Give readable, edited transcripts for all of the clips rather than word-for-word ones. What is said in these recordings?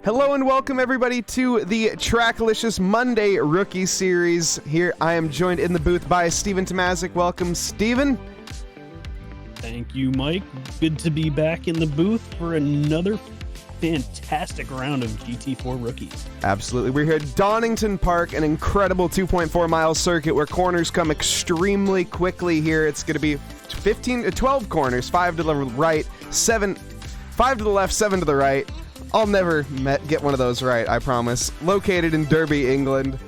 Hello and welcome everybody to the Tracklicious Monday Rookie Series. Here I am joined in the booth by Steven Tomazic. Welcome, Steven. Thank you, Mike. Good to be back in the booth for another fantastic round of GT4 rookies. Absolutely. We're here at Donington Park, an incredible 2.4 mile circuit where corners come extremely quickly here. It's going to be 12 corners, 5 to the right, 5 to the left, 7 to the right. I'll never get one of those right, I promise. Located in Derby, England.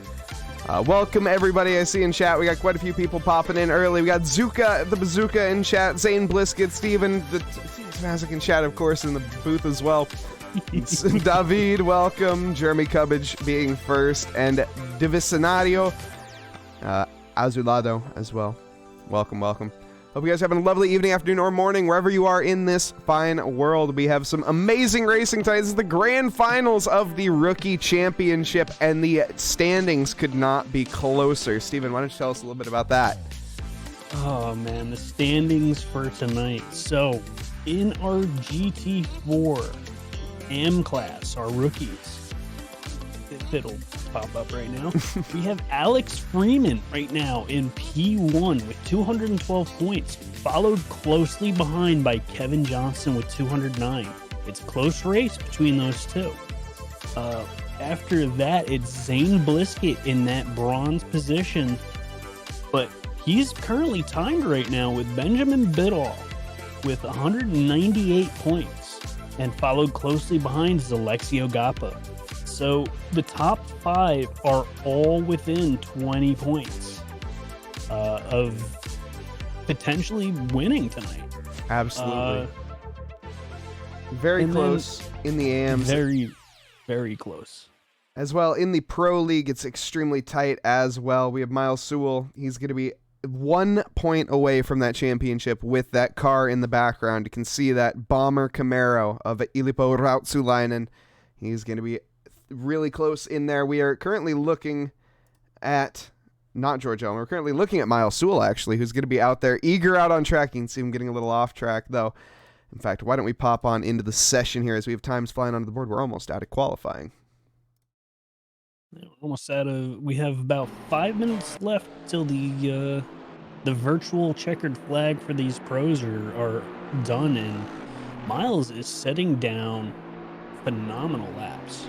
Welcome everybody I see in chat. We got quite a few people popping in early. We got Zuka the Bazooka in chat, Zane Blisket, Steven the Tomazic in chat, of course, in the booth as well. David, welcome. Jeremy Cubbage being first, and Divisionario Azulado as well. Welcome, welcome. Hope you guys are having a lovely evening, afternoon, or morning, wherever you are in this fine world. We have some amazing racing tonight. This is the grand finals of the Rookie Championship, and the standings could not be closer. Steven, why don't you tell us a little bit about that? Oh, man, the standings for tonight. So, in our GT4 AM class, our rookies, it'll pop up right now. We have Alex Freeman right now in P1 with 212 points, followed closely behind by Kevin Johnson with 209. It's a close race between those two. After that, it's Zane Blisket in that bronze position, but he's currently timed right now with Benjamin Biddle with 198 points, and followed closely behind is Alexio Gappa. So the top 5 are all within 20 points of potentially winning tonight. Absolutely. Very close in the AMs. Very, very close. As well, in the Pro League, it's extremely tight as well. We have Miles Sewell. He's going to be 1 point away from that championship with that car in the background. You can see that Bomber Camaro of Ilippo Rautsulainen. He's going to be really close in there. We are currently looking at, not George Elmer, we're currently looking at Miles Sewell, actually, who's going to be out there, eager out on track. You can see him getting a little off track, though. In fact, why don't we pop on into the session here as we have times flying onto the board. We're almost out of qualifying. Almost out of, we have about 5 minutes left till the virtual checkered flag for these pros are done, and Miles is setting down phenomenal laps.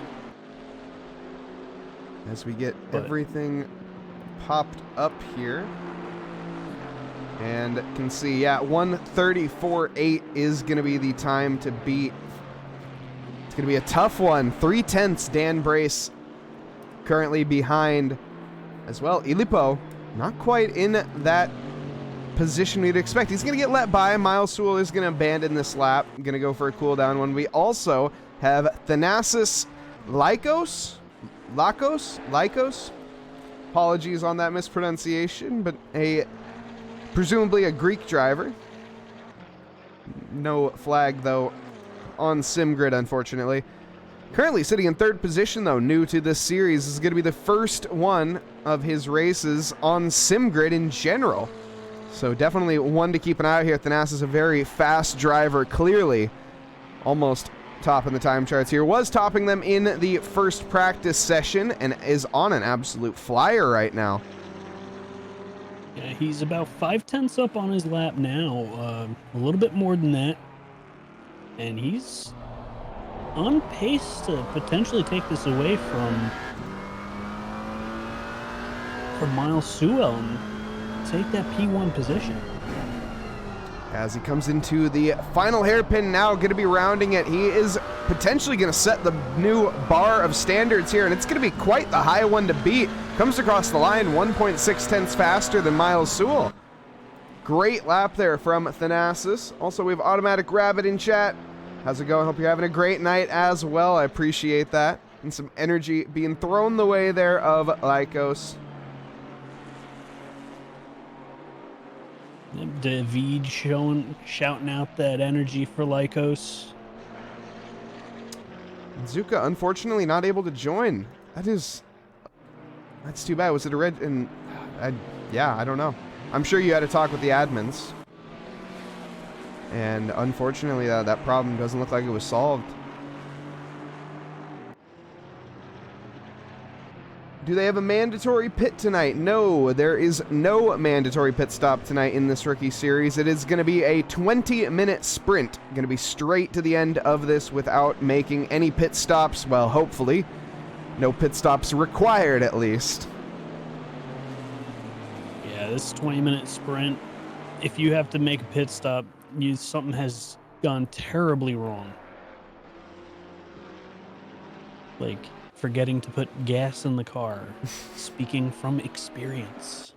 As we get everything popped up here, and can see, yeah, 1:34.8 is going to be the time to beat. It's going to be a tough one. 3/10 Dan Brace currently behind as well. Ilippo, not quite in that position we'd expect. He's going to get let by. Miles Sewell is going to abandon this lap. Going to go for a cooldown one. We also have Thanasis Lycos. Apologies on that mispronunciation, but presumably a Greek driver. No flag, though, on SimGrid, unfortunately. Currently sitting in 3rd position, though, new to this series. This is going to be the first one of his races on SimGrid in general. So definitely one to keep an eye out here. Thanasis is a very fast driver, clearly almost topping the time charts here. Was topping them in the first practice session and is on an absolute flyer right now. Yeah, he's about 5/10 up on his lap now, a little bit more than that, and he's on pace to potentially take this away from Miles Sewell and take that P1 position. As he comes into the final hairpin now, going to be rounding it. He is potentially going to set the new bar of standards here, and it's going to be quite the high one to beat. Comes across the line 1.6 tenths faster than Miles Sewell. Great lap there from Thanasis. Also, we have Automatic Rabbit in chat. How's it going? Hope you're having a great night as well. I appreciate that. And some energy being thrown the way there of Lycos. David shouting out that energy for Lycos. Zuka, unfortunately, not able to join. That's too bad. Was it a red? And yeah, I don't know. I'm sure you had to talk with the admins. And unfortunately, that problem doesn't look like it was solved. Do they have a mandatory pit tonight? No, there is no mandatory pit stop tonight in this rookie series. It is going to be a 20-minute sprint. Going to be straight to the end of this without making any pit stops. Well, hopefully. No pit stops required, at least. Yeah, this 20-minute sprint, if you have to make a pit stop, something has gone terribly wrong. Like forgetting to put gas in the car. Speaking from experience.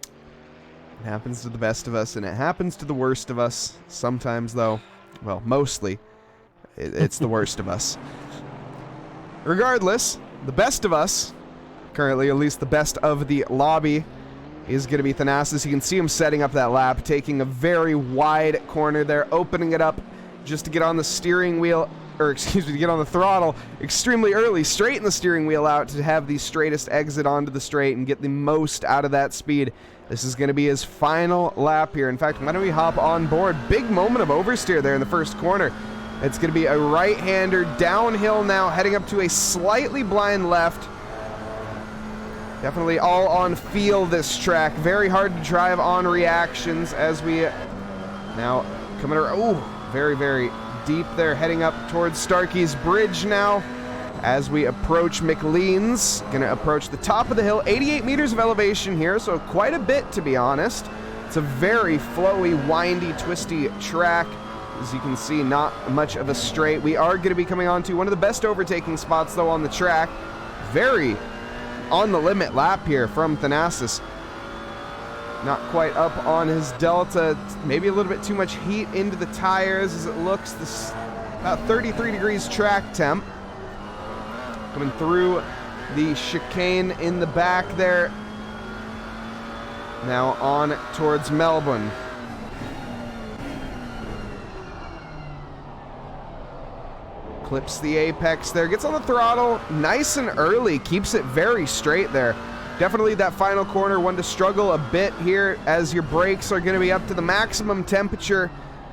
It happens to the best of us, and it happens to the worst of us. Sometimes, though, well, mostly, it's the worst of us. Regardless, the best of us, currently at least the best of the lobby, is going to be Thanasis. You can see him setting up that lap, taking a very wide corner there, opening it up just to get on the steering wheel, or excuse me, to get on the throttle extremely early, straighten the steering wheel out to have the straightest exit onto the straight and get the most out of that speed. This is going to be his final lap here. In fact, why don't we hop on board? Big moment of oversteer there in the first corner. It's going to be a right-hander downhill now, heading up to a slightly blind left. Definitely all on feel this track. Very hard to drive on reactions as we now coming around. Oh, very, very deep there, heading up towards Starkey's Bridge now as we approach McLean's. Gonna approach the top of the hill, 88 meters of elevation here, so quite a bit to be honest. It's a very flowy, windy, twisty track. As you can see, not much of a straight. We are going to be coming on to one of the best overtaking spots though on the track. Very on the limit lap here from Thanasis. Not quite up on his delta. Maybe a little bit too much heat into the tires as it looks. This about 33 degrees track temp. Coming through the chicane in the back there. Now on towards Melbourne. Clips the apex there, gets on the throttle nice and early, keeps it very straight there. Definitely that final corner, one to struggle a bit here as your brakes are going to be up to the maximum temperature.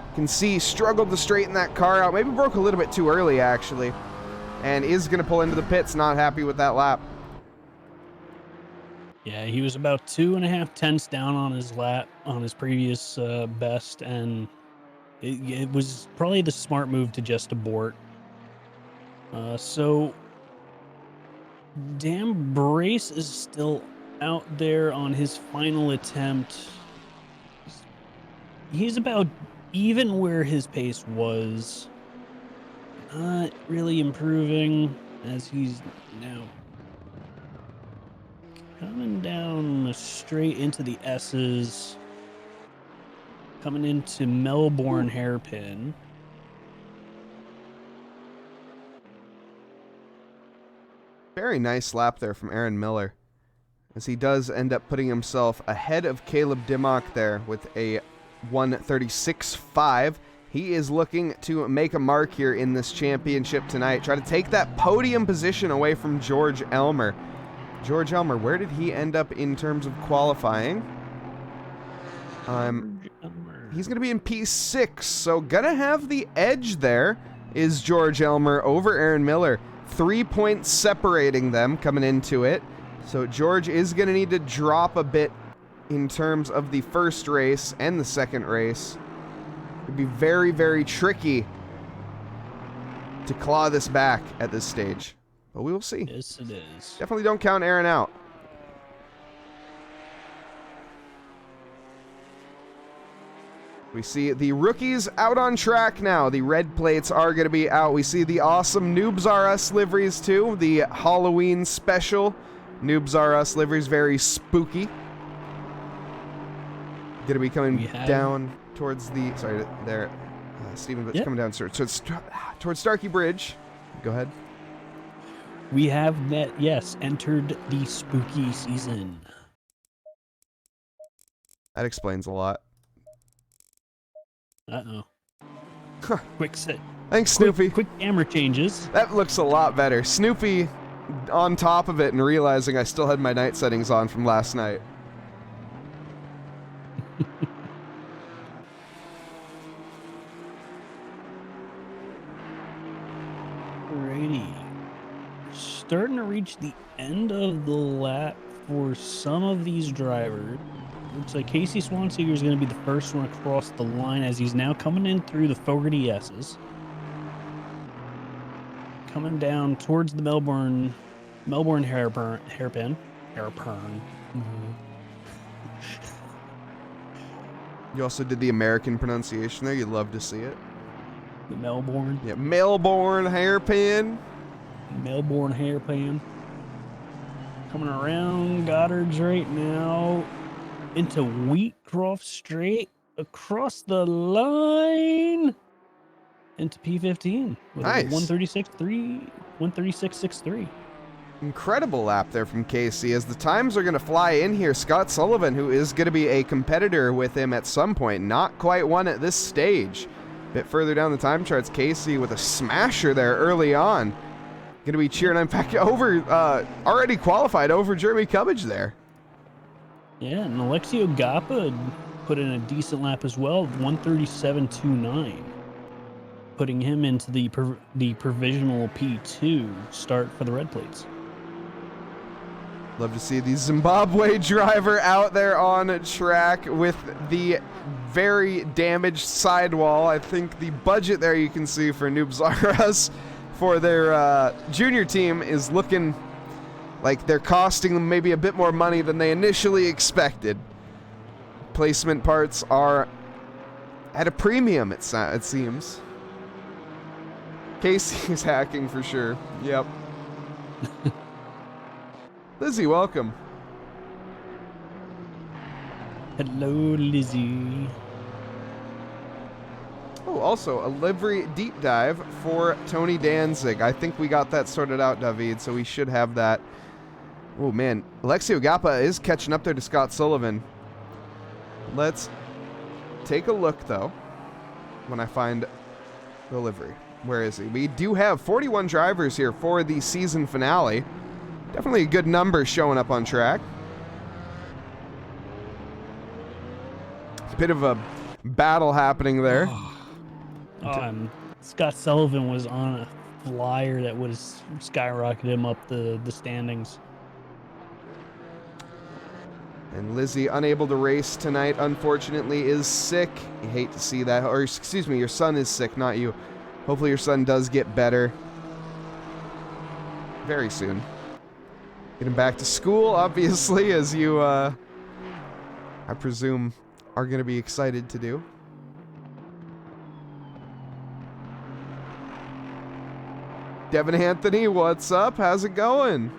You can see struggled to straighten that car out, maybe broke a little bit too early actually, and is going to pull into the pits, not happy with that lap. Yeah, he was about 2.5 tenths down on his lap, on his previous best, and it was probably the smart move to just abort. So Dan Brace is still out there on his final attempt. He's about even where his pace was. Not really improving as he's now coming down straight into the S's. Coming into Melbourne hairpin. Very nice lap there from Aaron Miller, as he does end up putting himself ahead of Caleb Dimmock there with a 1:36.5. He is looking to make a mark here in this championship tonight. Try to take that podium position away from George Elmer. George Elmer, where did he end up in terms of qualifying? He's going to be in P6, so gonna have the edge there is George Elmer over Aaron Miller. 3 points separating them coming into it. So George is going to need to drop a bit in terms of the first race and the second race. It'd be very, very tricky to claw this back at this stage. But we will see. Yes, it is. Definitely don't count Aaron out. We see the rookies out on track now. The red plates are going to be out. We see the awesome Noobs R Us liveries too. The Halloween special Noobs R Us liveries, very spooky. Going to be coming down towards the, sorry, there, Stephen, but it's coming down towards Starkey Bridge. Go ahead. We have that, yes, entered the spooky season. That explains a lot. Uh-oh. Huh. Quick set. Thanks, Snoopy. Quick camera changes. That looks a lot better. Snoopy on top of it and realizing I still had my night settings on from last night. Alrighty. starting to reach the end of the lap for some of these drivers. Looks like Casey Swanseeger is going to be the first one across the line as he's now coming in through the Fogarty S's. Coming down towards the Melbourne hairpin. You also did the American pronunciation there. You love to see it. The Melbourne. Yeah, Melbourne hairpin. Melbourne hairpin. Coming around Goddard's right now into Wheatcroft Straight across the line into P15 with nice. a 136.63. Incredible lap there from Casey. As the times are going to fly in here, Scott Sullivan, who is going to be a competitor with him at some point, not quite one at this stage. A bit further down the time charts, Casey with a smasher there early on. Going to be cheering, in fact, over, already qualified over Jeremy Cubbage there. Yeah, and Alexio Gappa put in a decent lap as well, 137.29. Putting him into the provisional P2 start for the Red Plates. Love to see the Zimbabwe driver out there on track with the very damaged sidewall. I think the budget there you can see for Noobs R Us for their junior team is looking like they're costing them maybe a bit more money than they initially expected. Placement parts are at a premium, it seems. Casey is hacking for sure. Yep. Lizzie, welcome. Hello, Lizzie. Oh, also a livery deep dive for Tony Danzig. I think we got that sorted out, David, so we should have that. Oh, man. Alexio Gappa is catching up there to Scott Sullivan. Let's take a look, though, when I find the livery. Where is he? We do have 41 drivers here for the season finale. Definitely a good number showing up on track. Bit of a battle happening there. Scott Sullivan was on a flyer that would have skyrocketed him up the standings. And Lizzie, unable to race tonight, unfortunately, is sick. You hate to see that. Or, excuse me, your son is sick, not you. Hopefully your son does get better very soon. Get him back to school, obviously, as you, I presume, are going to be excited to do. Devin Anthony, what's up? How's it going?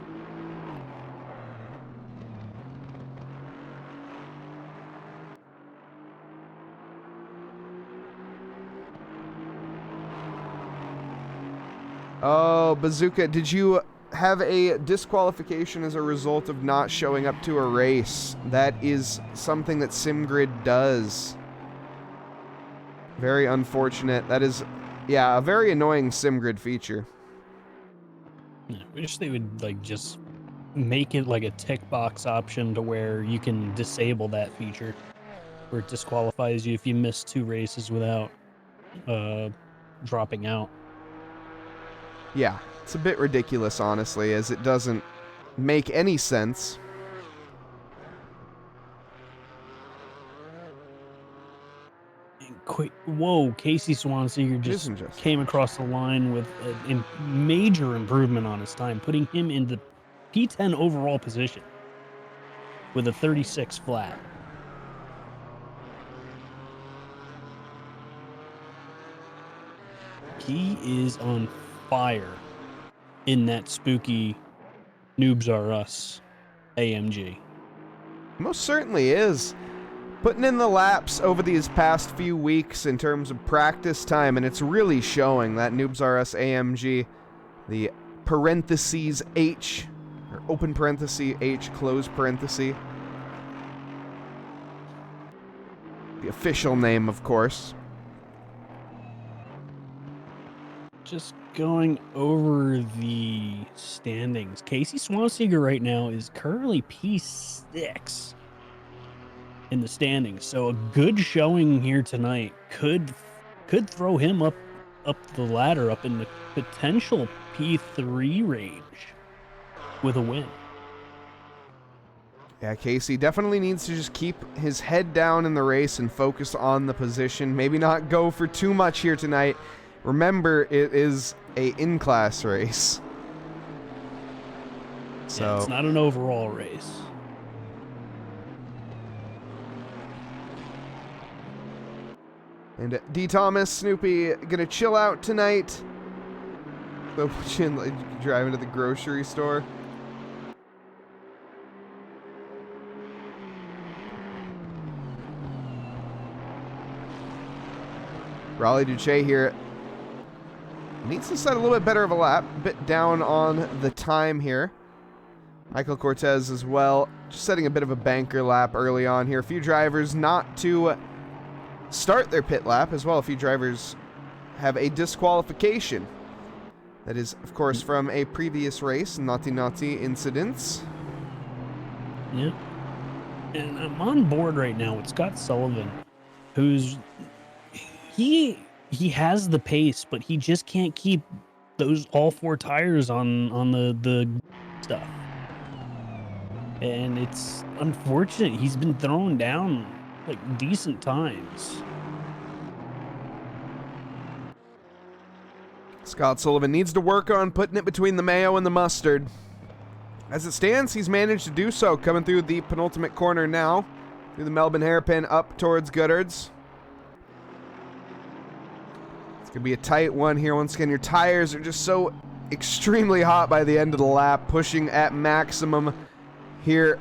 Oh, Bazooka, did you have a disqualification as a result of not showing up to a race? That is something that SimGrid does. Very unfortunate. That is, yeah, a very annoying SimGrid feature. I wish they would, like, just make it like a tick box option to where you can disable that feature, where it disqualifies you if you miss 2 races without dropping out. Yeah, it's a bit ridiculous, honestly, as it doesn't make any sense. Quick, whoa, Casey Swanseeger just came across the line with a major improvement on his time, putting him in the P10 overall position with a 36 flat. He is on fire in that spooky Noobs R Us AMG. Most certainly is. Putting in the laps over these past few weeks in terms of practice time, and it's really showing that Noobs R Us AMG, the parentheses H, or open parenthesis H, close parenthesis. The official name, of course. Just going over the standings. Casey Swanseeger right now is currently P6 in the standings. So a good showing here tonight could throw him up the ladder, up in the potential P3 range. with a win. Yeah, Casey definitely needs to just keep his head down in the race and focus on the position. Maybe not go for too much here tonight. Remember, it is a in-class race. So Yeah, it's not an overall race. And D. Thomas, Snoopy, gonna chill out tonight. So driving to the grocery store. Raleigh Duche here needs to set a little bit better of a lap, a bit down on the time here. Michael Cortez as well, just setting a bit of a banker lap early on here. A few drivers not to start their pit lap as well. A few drivers have a disqualification. That is, of course, from a previous race, naughty incidents. Yep. And I'm on board right now with Scott Sullivan, who's he has the pace, but he just can't keep those all four tires on the stuff. And it's unfortunate. He's been thrown down like decent times. Scott Sullivan needs to work on putting it between the mayo and the mustard. As it stands, he's managed to do so, coming through the penultimate corner now, through the Melbourne hairpin up towards Goodhards. It's going to be a tight one here. Once again, your tires are just so extremely hot by the end of the lap, pushing at maximum here,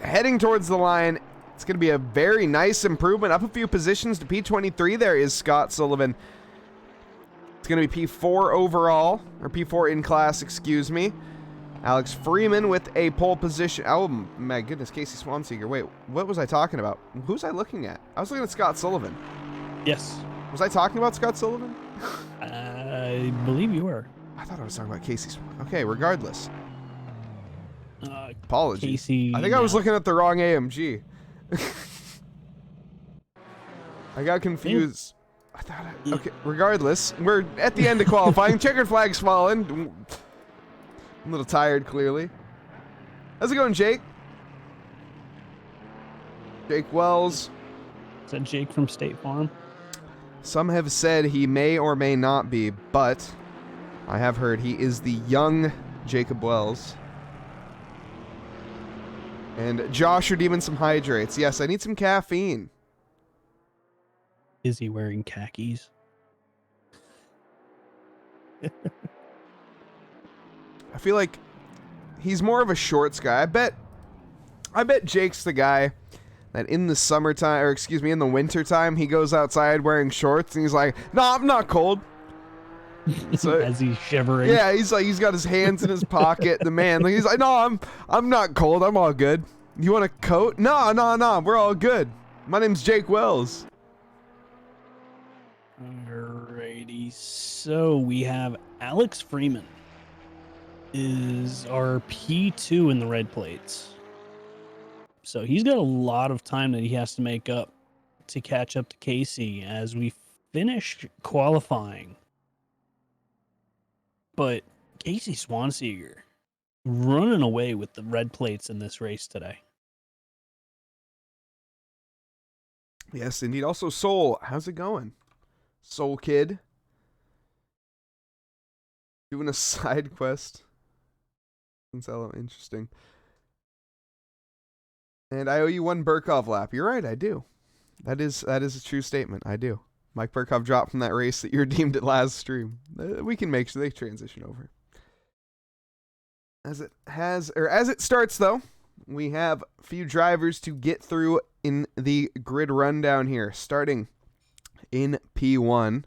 heading towards the line. It's going to be a very nice improvement, up a few positions to P23. There is Scott Sullivan. It's going to be P4 overall, or P4 in class, excuse me. Alex Freeman with a pole position. Oh my goodness, Casey Swanseeger. Wait, what was I talking about? Who's I looking at? I was looking at Scott Sullivan. Yes. Was I talking about Scott Sullivan? I believe you were. I thought I was talking about Casey Swanseeger. Okay, regardless. Apologies. Casey, I think I was looking at the wrong AMG. I got confused. I thought okay, regardless, we're at the end of qualifying. Checkered flag's fallen. I'm a little tired, clearly. How's it going, Jake? Jake Wells. Is that Jake from State Farm? Some have said he may or may not be, but I have heard he is the young Jacob Wells. And Josh redeeming some hydrates. Yes, I need some caffeine. Is he wearing khakis? I feel like he's more of a shorts guy. I bet Jake's the guy that in the summertime, or excuse me, in the wintertime, he goes outside wearing shorts and he's like, "No, I'm not cold." So, as he's shivering. Yeah, he's like, he's got his hands in his pocket. The man, like, he's like, "No, I'm not cold. I'm all good. You want a coat? No, we're all good. My name's Jake Wells." Alrighty, so we have Alex Freeman is our P2 in the red plates. So he's got a lot of time that he has to make up to catch up to Casey as we finish qualifying. But Casey Swanseeger running away with the red plates in this race today. Yes, indeed. Also, Soul, how's it going? Soul Kid. Doing a side quest. Interesting. And I owe you one Burkov lap. You're right, I do. That is a true statement. I do. Mike Burkov dropped from that race that you redeemed at last stream. We can make sure they transition over. As it starts though, we have a few drivers to get through in the grid rundown here. Starting in P1,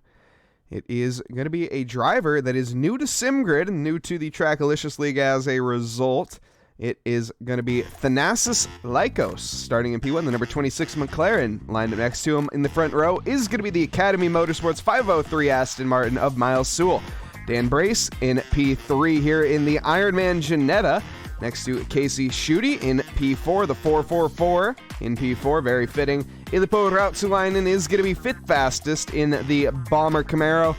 it is going to be a driver that is new to SimGrid and new to the Trackalicious League as a result. It is going to be Thanasis Lycos starting in P1. The number 26 McLaren lined up next to him in the front row is going to be the Academy Motorsports 503 Aston Martin of Miles Sewell. Dan Brace in P3 here in the Ironman Ginetta. Next to Casey Schutte in P4, the 444 in P4, very fitting. Ilippo Rautsulainen is going to be fifth fastest in the Bomber Camaro.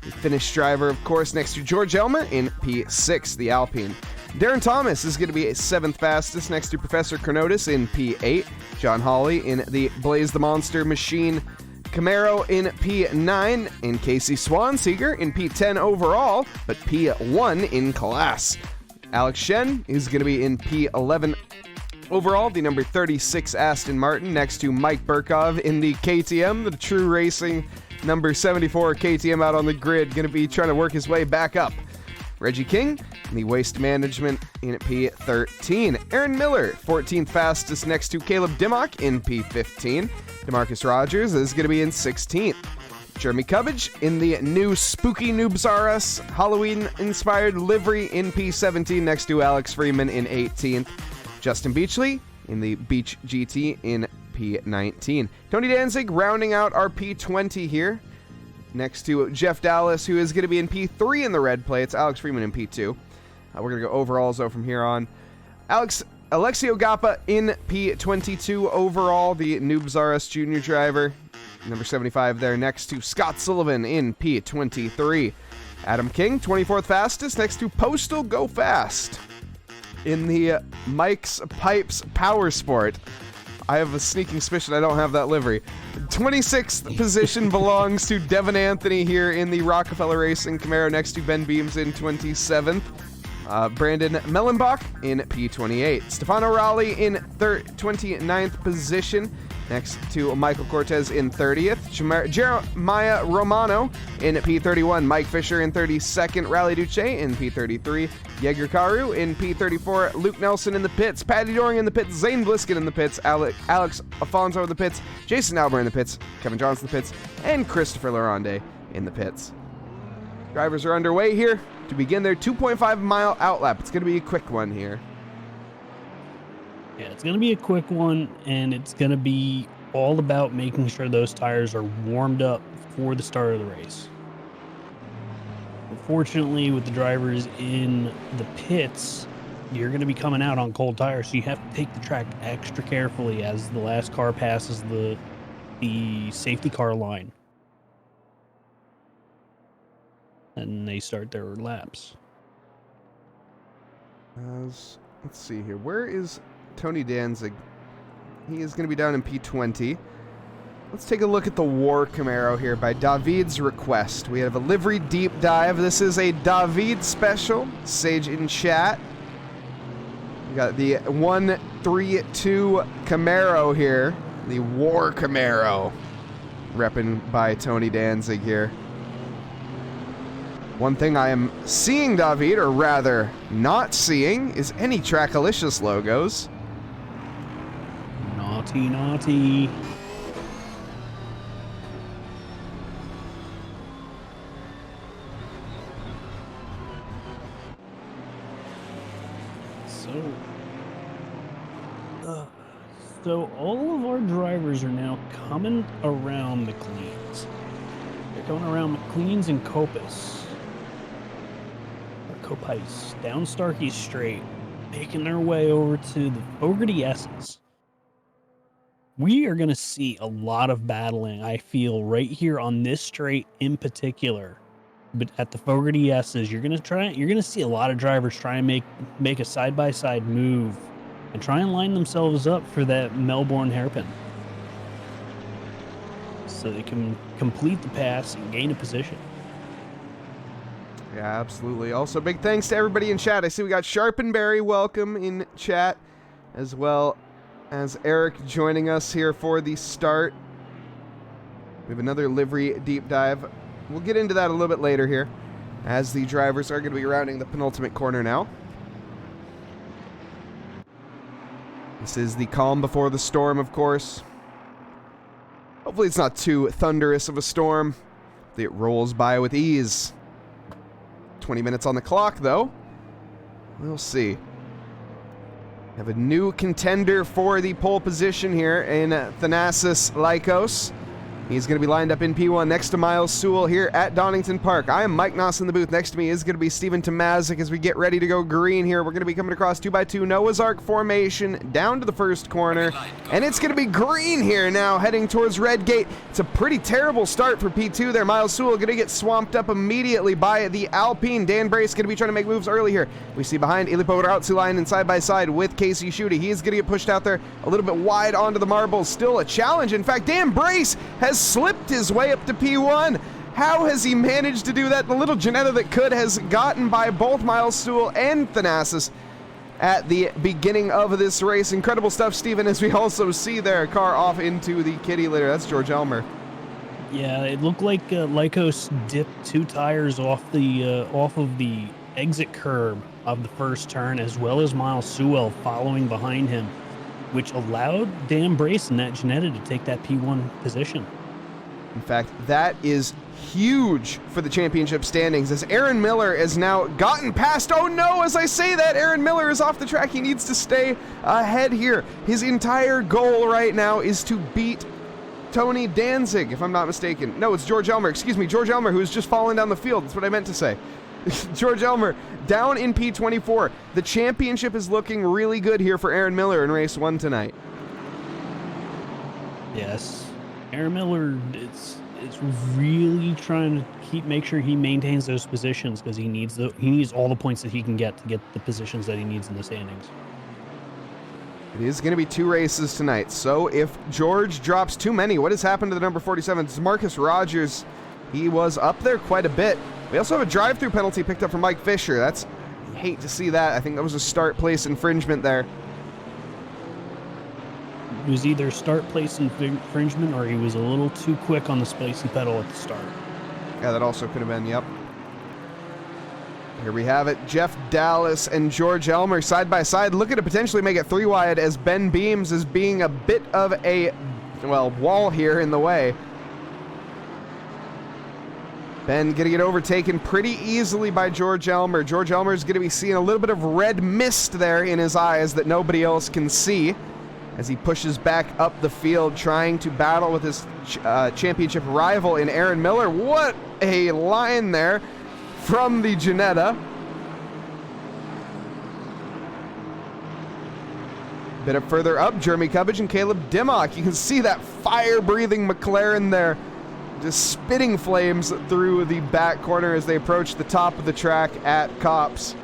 The Finnish driver, of course, next to George Elmer in P6, the Alpine. Darren Thomas is going to be 7th fastest next to Professor Chronotis in P8. John Hawley in the Blaze the Monster Machine Camaro in P9. And Casey Swanseeger in P10 overall, but P1 in class. Alex Shen is going to be in P11 overall, the number 36 Aston Martin, next to Mike Burkov in the KTM, the True Racing number 74 KTM out on the grid, going to be trying to work his way back up. Reggie King in the Waste Management in P13. Aaron Miller, 14th fastest next to Caleb Dimmock in P15. DeMarcus Rogers is going to be in 16th. Jeremy Cubbage in the new Spooky Noobs R Us Halloween-inspired livery in P17 next to Alex Freeman in 18th. Justin Beachley in the Beach GT in P19. Tony Danzig rounding out our P20 here next to Jeff Dallas, who is going to be in P3 in the red plates. Alex Freeman in P2. We're going to go overalls, though, from here on. Alexio Gappa in P22 overall, the Noobs R Us junior driver. Number 75 there next to Scott Sullivan in P23. Adam King, 24th fastest, next to Postal Go Fast in the Mike's Pipes Power Sport. I have a sneaking suspicion I don't have that livery. 26th position belongs to Devin Anthony here in the Rockefeller Racing Camaro next to Ben Beams in 27th. Brandon Mellenbach in P28. Stefano Raleigh in 29th position next to Michael Cortez in 30th. Jeremiah Romano in P31. Mike Fisher in 32nd. Rally Duce in P33. Yeager Karu in P34. Luke Nelson in the pits. Patty Doring in the pits. Zane Bliskin in the pits. Alex Afonso in the pits. Jason Albert in the pits. Kevin Johnson in the pits. And Christopher Laronde in the pits. Drivers are underway here to begin their 2.5 mile outlap. It's going to be a quick one here. Yeah, it's going to be a quick one, and it's going to be all about making sure those tires are warmed up for the start of the race. Unfortunately, with the drivers in the pits, you're going to be coming out on cold tires, so you have to take the track extra carefully as the last car passes the safety car line. And they start their laps. Let's see here. Where is Tony Danzig? He is going to be down in P20. Let's take a look at the War Camaro here by David's request. We have a livery deep dive. This is a David special. Sage in chat. We got the 132 Camaro here. The War Camaro. Repping by Tony Danzig here. One thing I am seeing, David, or rather not seeing, is any Trackalicious logos. Naughty, naughty. So all of our drivers are now coming around McLean's. They're going around McLean's and Coppice. Or Copice, down Starkey Straight, making their way over to the Fogarty S's. We are going to see a lot of battling, I feel, right here on this straight in particular. But at the Fogarty S's, you're going to see a lot of drivers try and make a side-by-side move and try and line themselves up for that Melbourne hairpin, so they can complete the pass and gain a position. Yeah, absolutely. Also, big thanks to everybody in chat. I see we got Sharpenberry welcome in chat, as well as Eric joining us here for the start. We have another livery deep dive. We'll get into that a little bit later here, as the drivers are going to be rounding the penultimate corner now. This is the calm before the storm, of course. Hopefully it's not too thunderous of a storm. It rolls by with ease. 20 minutes on the clock, though. We'll see. Have a new contender for the pole position here in Thanasis Lycos. He's going to be lined up in P1 next to Miles Sewell here at Donington Park. I am Mike Nause in the booth. Next to me is going to be Stephen Tomazic as we get ready to go green here. We're going to be coming across 2x2 Noah's Ark formation down to the first corner. And it's going to be green here now heading towards Red Gate. It's a pretty terrible start for P2 there. Miles Sewell going to get swamped up immediately by the Alpine. Dan Brace going to be trying to make moves early here. We see behind Ilipo Rautsuline and side by side with Casey Schutte. He is going to get pushed out there a little bit wide onto the marbles. Still a challenge. In fact, Dan Brace has slipped his way up to P1. How has he managed to do that? The little Ginetta that could has gotten by both Miles Sewell and Thanasis at the beginning of this race. Incredible stuff, Stephen, as we also see their car off into the kitty litter. That's George Elmer. Yeah, it looked like Lycos dipped 2 tires off of the exit curb of the first turn, as well as Miles Sewell following behind him, which allowed Dan Brace and that Ginetta to take that P1 position. In fact, that is huge for the championship standings, as Aaron Miller has now gotten past. Oh no, as I say that, Aaron Miller is off the track. He needs to stay ahead here. His entire goal right now is to beat Tony Danzig, if I'm not mistaken. No, it's George Elmer. Excuse me, George Elmer, who's just fallen down the field. That's what I meant to say. George Elmer down in P24. The championship is looking really good here for Aaron Miller in race 1 tonight. Yes. Aaron Miller, it's really trying to make sure he maintains those positions, because he needs all the points that he can get to get the positions that he needs in the standings. It is going to be 2 races tonight, so if George drops too many, what has happened to the number 47? It's Marcus Rogers. He was up there quite a bit. We also have a drive-through penalty picked up for Mike Fisher. I hate to see that. I think that was a start place infringement there. It was either start place infringement or he was a little too quick on the spicy pedal at the start. Yeah, that also could have been, yep. Here we have it. Jeff Dallas and George Elmer side by side, looking to potentially make it 3 wide, as Ben Beams is being a bit of a, wall here in the way. Ben going to get overtaken pretty easily by George Elmer. George Elmer is going to be seeing a little bit of red mist there in his eyes that nobody else can see, as he pushes back up the field, trying to battle with his championship rival in Aaron Miller. What a line there from the Ginetta. Bit up further up, Jeremy Cubbage and Caleb Dimmock. You can see that fire-breathing McLaren there, just spitting flames through the back corner as they approach the top of the track at Copse.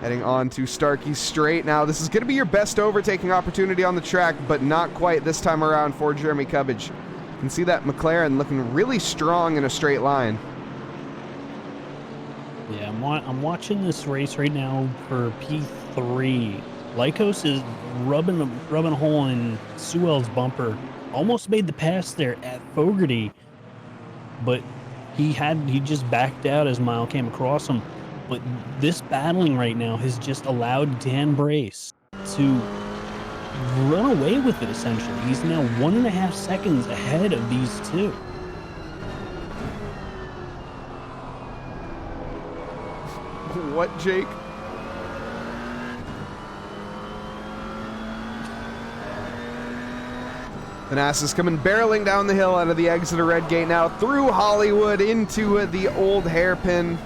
Heading on to Starkey Straight now. This is going to be your best overtaking opportunity on the track, but not quite this time around for Jeremy Cubbage. You can see that McLaren looking really strong in a straight line. Yeah, I'm watching this race right now for P3. Lycos is rubbing a hole in Sewell's bumper. Almost made the pass there at Fogarty, but he just backed out as Mile came across him. But this battling right now has just allowed Dan Brace to run away with it, essentially. He's now 1.5 seconds ahead of these two. What, Jake? The Nause is coming barreling down the hill out of the exit of Red Gate now, through Hollywood into the old hairpin.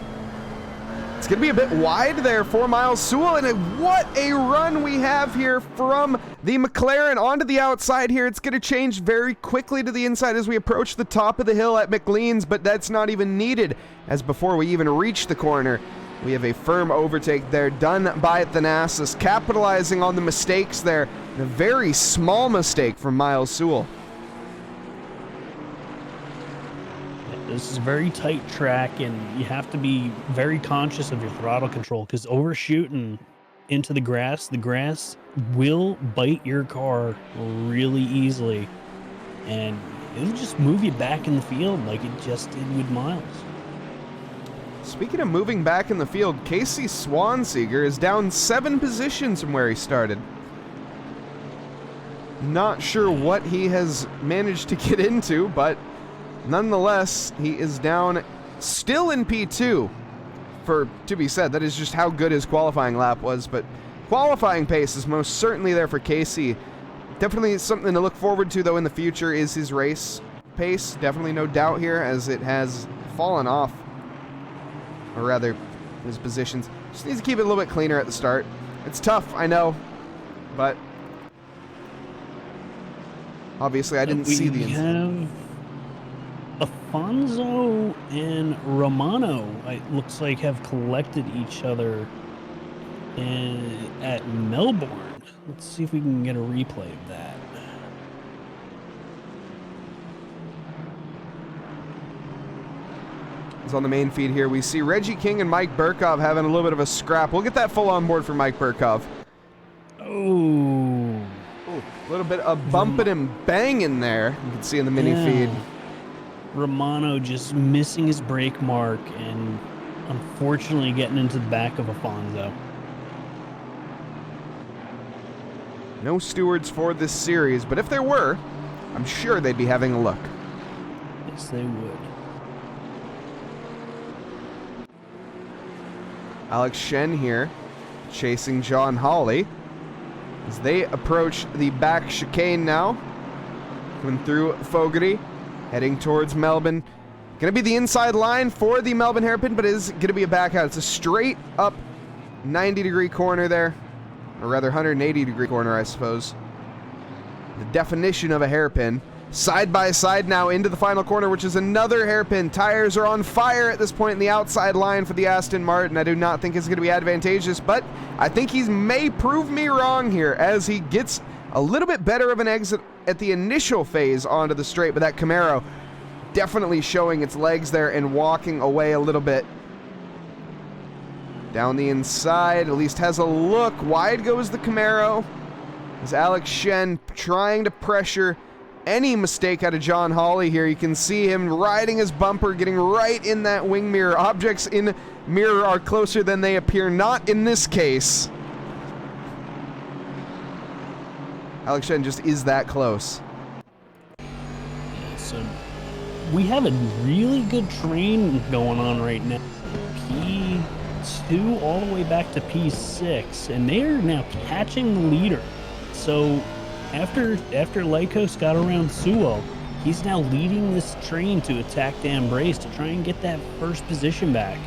It's going to be a bit wide there for Miles Sewell, and what a run we have here from the McLaren onto the outside here. It's going to change very quickly to the inside as we approach the top of the hill at McLean's, but that's not even needed, as before we even reach the corner, we have a firm overtake there done by Thanasis, capitalizing on the mistakes there. A very small mistake from Miles Sewell. This is a very tight track, and you have to be very conscious of your throttle control, because overshooting into the grass will bite your car really easily, and it'll just move you back in the field like it just did with Miles. Speaking of moving back in the field, Casey Swanseeger is down 7 positions from where he started. Not sure what he has managed to get into, but nonetheless, he is down still in P2. To be said, that is just how good his qualifying lap was, but qualifying pace is most certainly there for Casey. Definitely something to look forward to, though, in the future is his race pace. Definitely no doubt here, as it has fallen off. Or rather, his positions. Just needs to keep it a little bit cleaner at the start. It's tough, I know, but obviously I didn't see the incident. We have Afonso and Romano, it looks like, have collected each other at Melbourne. Let's see if we can get a replay of that. On the main feed here, we see Reggie King and Mike Burkov having a little bit of a scrap. We'll get that full on board for Mike Burkov. Oh. A little bit of bumping and banging there. You can see in the mini feed. Romano just missing his brake mark and unfortunately getting into the back of Afonso. No stewards for this series, but if there were, I'm sure they'd be having a look. Yes, they would. Alex Shen here, chasing John Hawley as they approach the back chicane now. Coming through Fogarty, heading towards Melbourne. Going to be the inside line for the Melbourne hairpin, but it is going to be a back out. It's a straight up 90-degree corner there, or rather 180-degree corner, I suppose. The definition of a hairpin. Side by side now into the final corner, which is another hairpin. Tires are on fire at this point in the outside line for the Aston Martin. I do not think it's going to be advantageous, but I think he may prove me wrong here as he gets a little bit better of an exit at the initial phase onto the straight, but that Camaro definitely showing its legs there and walking away a little bit. Down the inside, at least has a look. Wide goes the Camaro as Alex Shen trying to pressure any mistake out of John Hawley here. You can see him riding his bumper, getting right in that wing mirror. Objects in mirror are closer than they appear. Not in this case. Alex Shen just is that close. So we have a really good train going on right now. P2 all the way back to P6, and they are now catching the leader. So After Lycos got around Suo, he's now leading this train to attack Dan Brace to try and get that first position back.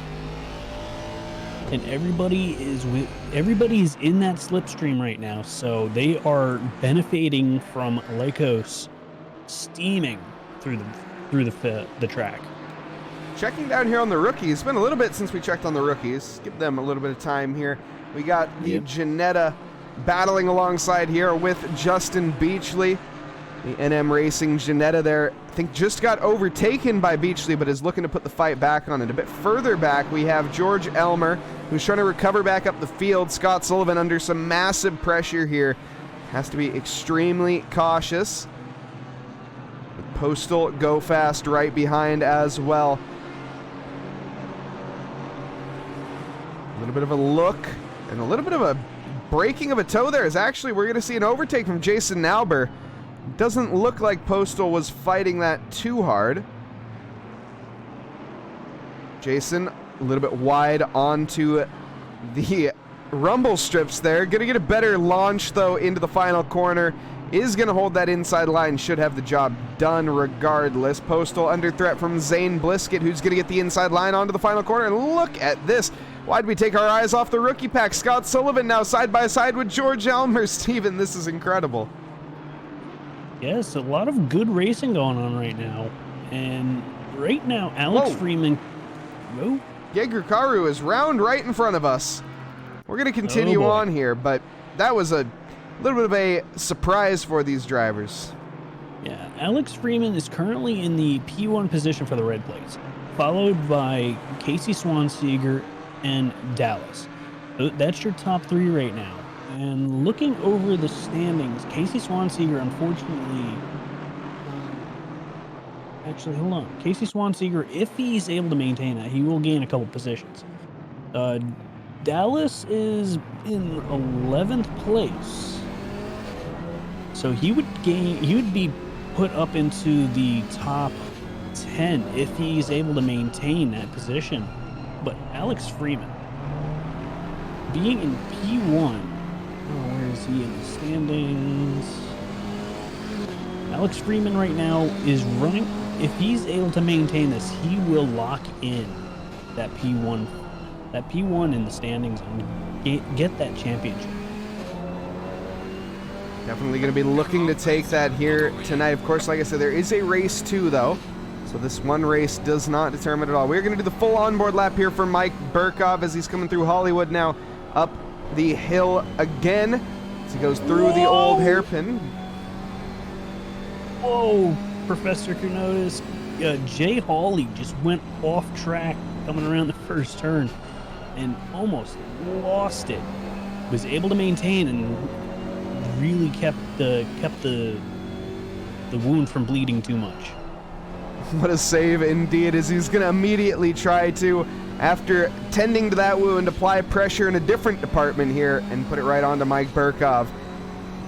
And everybody is in that slipstream right now, so they are benefiting from Lycos steaming through the track. Checking down here on the rookies. It's been a little bit since we checked on the rookies. Give them a little bit of time here. We got the Ginetta battling alongside here with Justin Beachley. The NM Racing Ginetta there, I think, just got overtaken by Beachley, but is looking to put the fight back on it. A bit further back, we have George Elmer, who's trying to recover back up the field. Scott Sullivan under some massive pressure here. Has to be extremely cautious. Postal Go Fast right behind as well. A little bit of a look and a little bit of a breaking of a toe there. Is actually, we're going to see an overtake from Jason Nauber. Doesn't look like Postal was fighting that too hard. Jason a little bit wide onto the rumble strips there. Going to get a better launch though into the final corner. Is going to hold that inside line. Should have the job done regardless. Postal under threat from Zane Blisket, who's going to get the inside line onto the final corner. And look at this. Why'd we take our eyes off the rookie pack? Scott Sullivan now side by side with George Elmer. Steven, this is incredible. Yes, a lot of good racing going on right now. And right now, Alex Freeman... Whoa. Yegrukaru is round right in front of us. We're going to continue on here, but that was a little bit of a surprise for these drivers. Yeah, Alex Freeman is currently in the P1 position for the red plates, followed by Casey Swanseger and Dallas. That's your top three right now. And looking over the standings, Casey Swanseger, unfortunately... Actually, hold on. Casey Swanseger, if he's able to maintain that, he will gain a couple positions. Dallas is in 11th place. So he would be put up into the top 10 if he's able to maintain that position. But Alex Freeman, being in P1, where is he in the standings? Alex Freeman right now is running. If he's able to maintain this, he will lock in that P1 in the standings and get that championship. Definitely going to be looking to take that here tonight. Of course, like I said, there is a race too, though. So this one race does not determine at all. We're going to do the full onboard lap here for Mike Burkov as he's coming through Hollywood now, up the hill again as he goes through the old hairpin. Whoa, Professor Knows. Jay Hawley just went off track coming around the first turn and almost lost it. Was able to maintain and really kept the wound from bleeding too much. What a save indeed, as he's going to immediately try to, after tending to that wound, apply pressure in a different department here and put it right onto Mike Burkov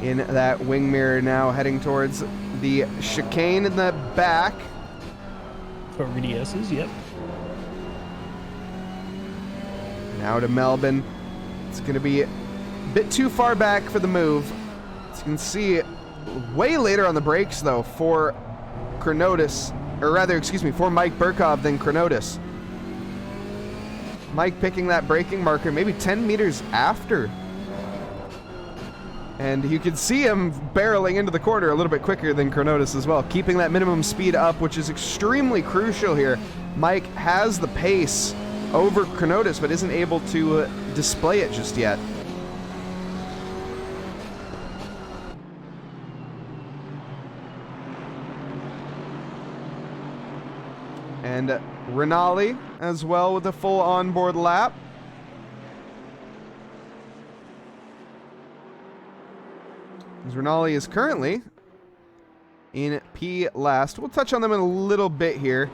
in that wing mirror now, heading towards the chicane in the back. For VDSs, yep. Now to Melbourne. It's going to be a bit too far back for the move. As you can see, way later on the brakes, though, for Chronotis, or rather, excuse me, for Mike Burkov than Chronotis. Mike picking that braking marker maybe 10 meters after. And you can see him barreling into the corner a little bit quicker than Chronotis as well, keeping that minimum speed up, which is extremely crucial here. Mike has the pace over Chronotis, but isn't able to display it just yet. And Renali as well with a full onboard lap. As Renali is currently in P last. We'll touch on them in a little bit here,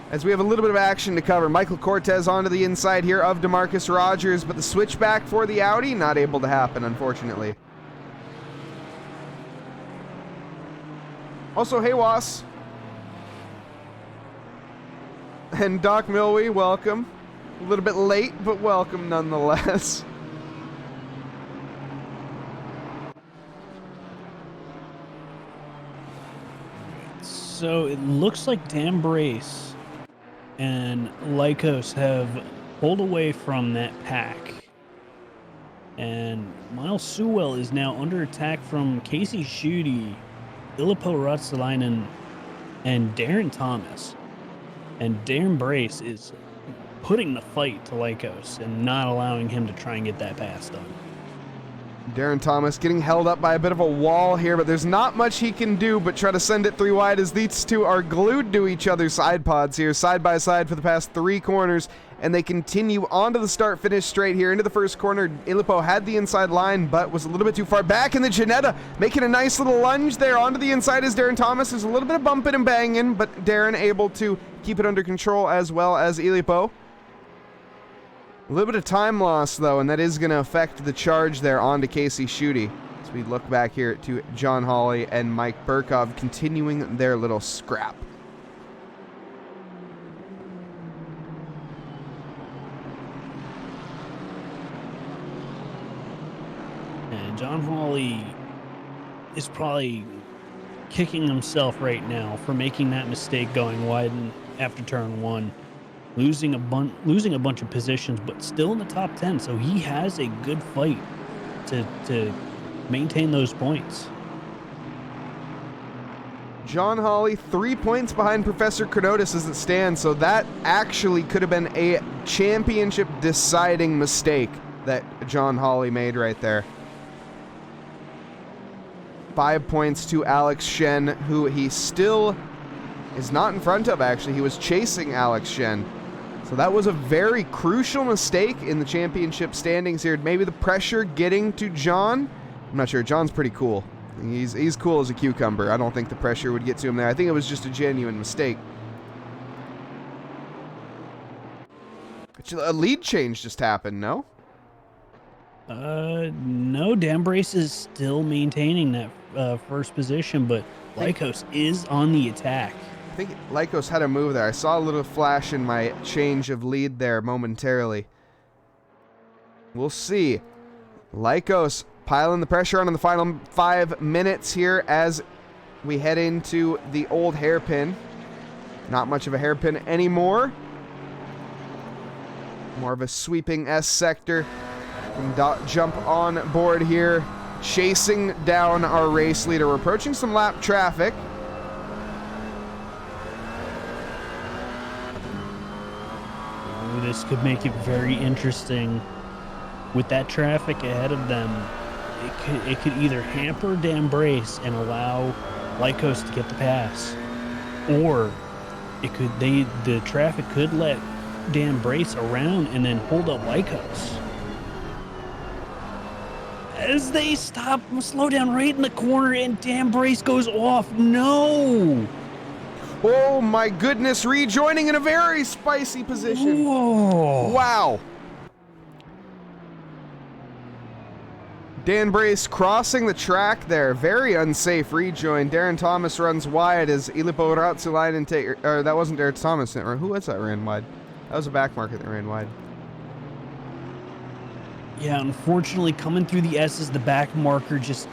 as we have a little bit of action to cover. Michael Cortez onto the inside here of DeMarcus Rogers, but the switchback for the Audi not able to happen, unfortunately. Also, hey Was. And Doc Milwee, welcome. A little bit late, but welcome nonetheless. So it looks like Dan Brace and Lycos have pulled away from that pack. And Miles Sewell is now under attack from Casey Schutte, Ilippo Ruotsalainen, and Darren Thomas. And Darren Brace is putting the fight to Lycos and not allowing him to try and get that pass done. Darren Thomas getting held up by a bit of a wall here, but there's not much he can do but try to send it 3 wide, as these two are glued to each other's side pods here, side by side for the past 3 corners, and they continue onto the start-finish straight here into the first corner. Ilippo had the inside line, but was a little bit too far back, and the Ginetta making a nice little lunge there onto the inside as Darren Thomas. There's a little bit of bumping and banging, but Darren able to keep it under control as well as Ilippo. A little bit of time loss, though, and that is going to affect the charge there onto Casey Schutte. As we look back here to John Hawley and Mike Burkov continuing their little scrap. And John Hawley is probably kicking himself right now for making that mistake going wide after turn 1. Losing a bunch of positions, but still in the top 10, so he has a good fight to maintain those points. John Hawley 3 points behind Professor Chronotis as it stands, so that actually could have been a championship deciding mistake that John Hawley made right there. 5 points to Alex Shen, who he still is not in front of, actually. He was chasing Alex Shen. So that was a very crucial mistake in the championship standings here. Maybe the pressure getting to John. I'm not sure. John's pretty cool. He's cool as a cucumber. I don't think the pressure would get to him there. I think it was just a genuine mistake. A lead change just happened, no? No. Dan Brace is still maintaining that first position, but Lycos is on the attack. I think Lycos had a move there. I saw a little flash in my change of lead there momentarily. We'll see. Lycos piling the pressure on in the final 5 minutes here as we head into the old hairpin. Not much of a hairpin anymore. More of a sweeping S sector. Can jump on board here, chasing down our race leader. We're approaching some lap traffic. Ooh, this could make it very interesting. With that traffic ahead of them, it could either hamper Dambrace and allow Lycos to get the pass, or the traffic could let Dambrace around and then hold up Lycos. As they slow down right in the corner, and Dambrace goes off. No! Oh my goodness, rejoining in a very spicy position. Whoa! Wow. Dambrace crossing the track there. Very unsafe rejoin. Darren Thomas runs wide as Ilipo Ratsulainen or that wasn't Darren Thomas. Who was that ran wide? That was a back marker that ran wide. Yeah, unfortunately, coming through the S's, the back marker just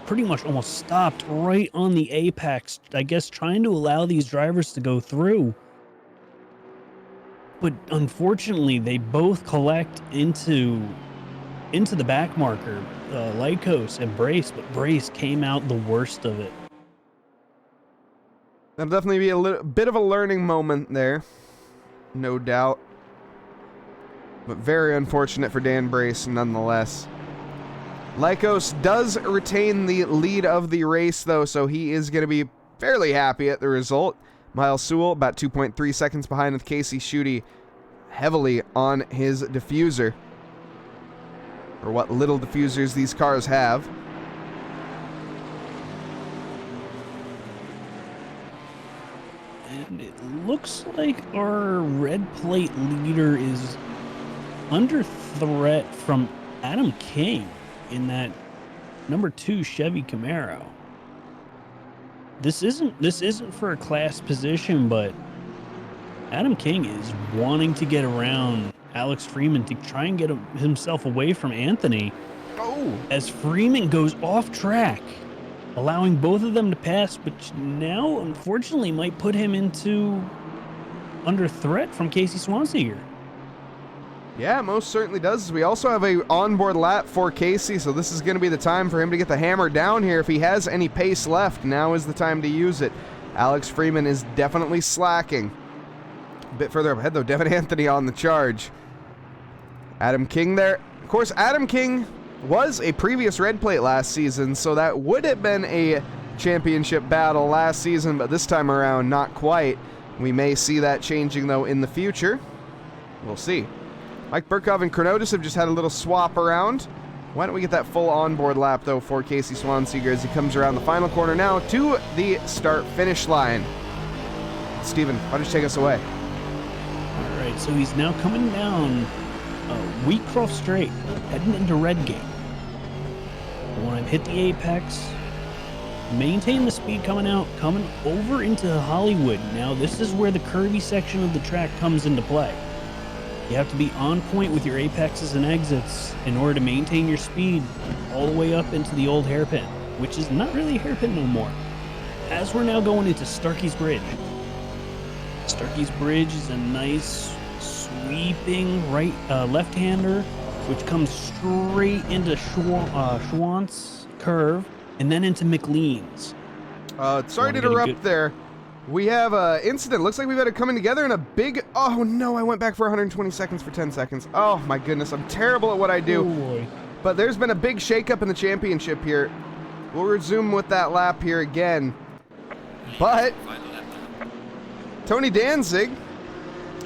pretty much almost stopped right on the apex. I guess trying to allow these drivers to go through. But unfortunately, they both collect into the back marker, Lycos and Brace, but Brace came out the worst of it. That'll definitely be a bit of a learning moment there, no doubt. But very unfortunate for Dambrace nonetheless. Lycos does retain the lead of the race, though, so he is going to be fairly happy at the result. Miles Sewell, about 2.3 seconds behind with Casey Schutte, heavily on his diffuser. Or what little diffusers these cars have. And it looks like our red plate leader is under threat from Adam King in that number 2 Chevy Camaro. This isn't for a class position, but Adam King is wanting to get around Alex Freeman to try and get himself away from Anthony. Oh! As Freeman goes off track, allowing both of them to pass, which now unfortunately might put him under threat from Casey Swanseger. Yeah, most certainly does. We also have a onboard lap for Casey, so this is going to be the time for him to get the hammer down here. If he has any pace left, now is the time to use it. Alex Freeman is definitely slacking. A bit further up ahead, though, Devin Anthony on the charge. Adam King there. Of course, Adam King was a previous red plate last season, so that would have been a championship battle last season, but this time around, not quite. We may see that changing, though, in the future. We'll see. Mike Burkov and Chronotis have just had a little swap around. Why don't we get that full onboard lap, though, for Casey Swanseger as he comes around the final corner now to the start-finish line. Steven, why don't you take us away? All right, so he's now coming down Wheatcroft Straight, heading into Redgate. When I've hit the apex, maintain the speed coming over into Hollywood. Now, this is where the curvy section of the track comes into play. You have to be on point with your apexes and exits in order to maintain your speed all the way up into the old hairpin, which is not really a hairpin no more. As we're now going into Starkey's Bridge. Starkey's Bridge is a nice sweeping left-hander, which comes straight into Schwantz curve and then into McLean's. Sorry to interrupt there. We have an incident. Looks like we've had it coming together in a big... Oh, no, I went back for 120 seconds for 10 seconds. Oh, my goodness. I'm terrible at what I do. Boy. But there's been a big shakeup in the championship here. We'll resume with that lap here again. But Tony Danzig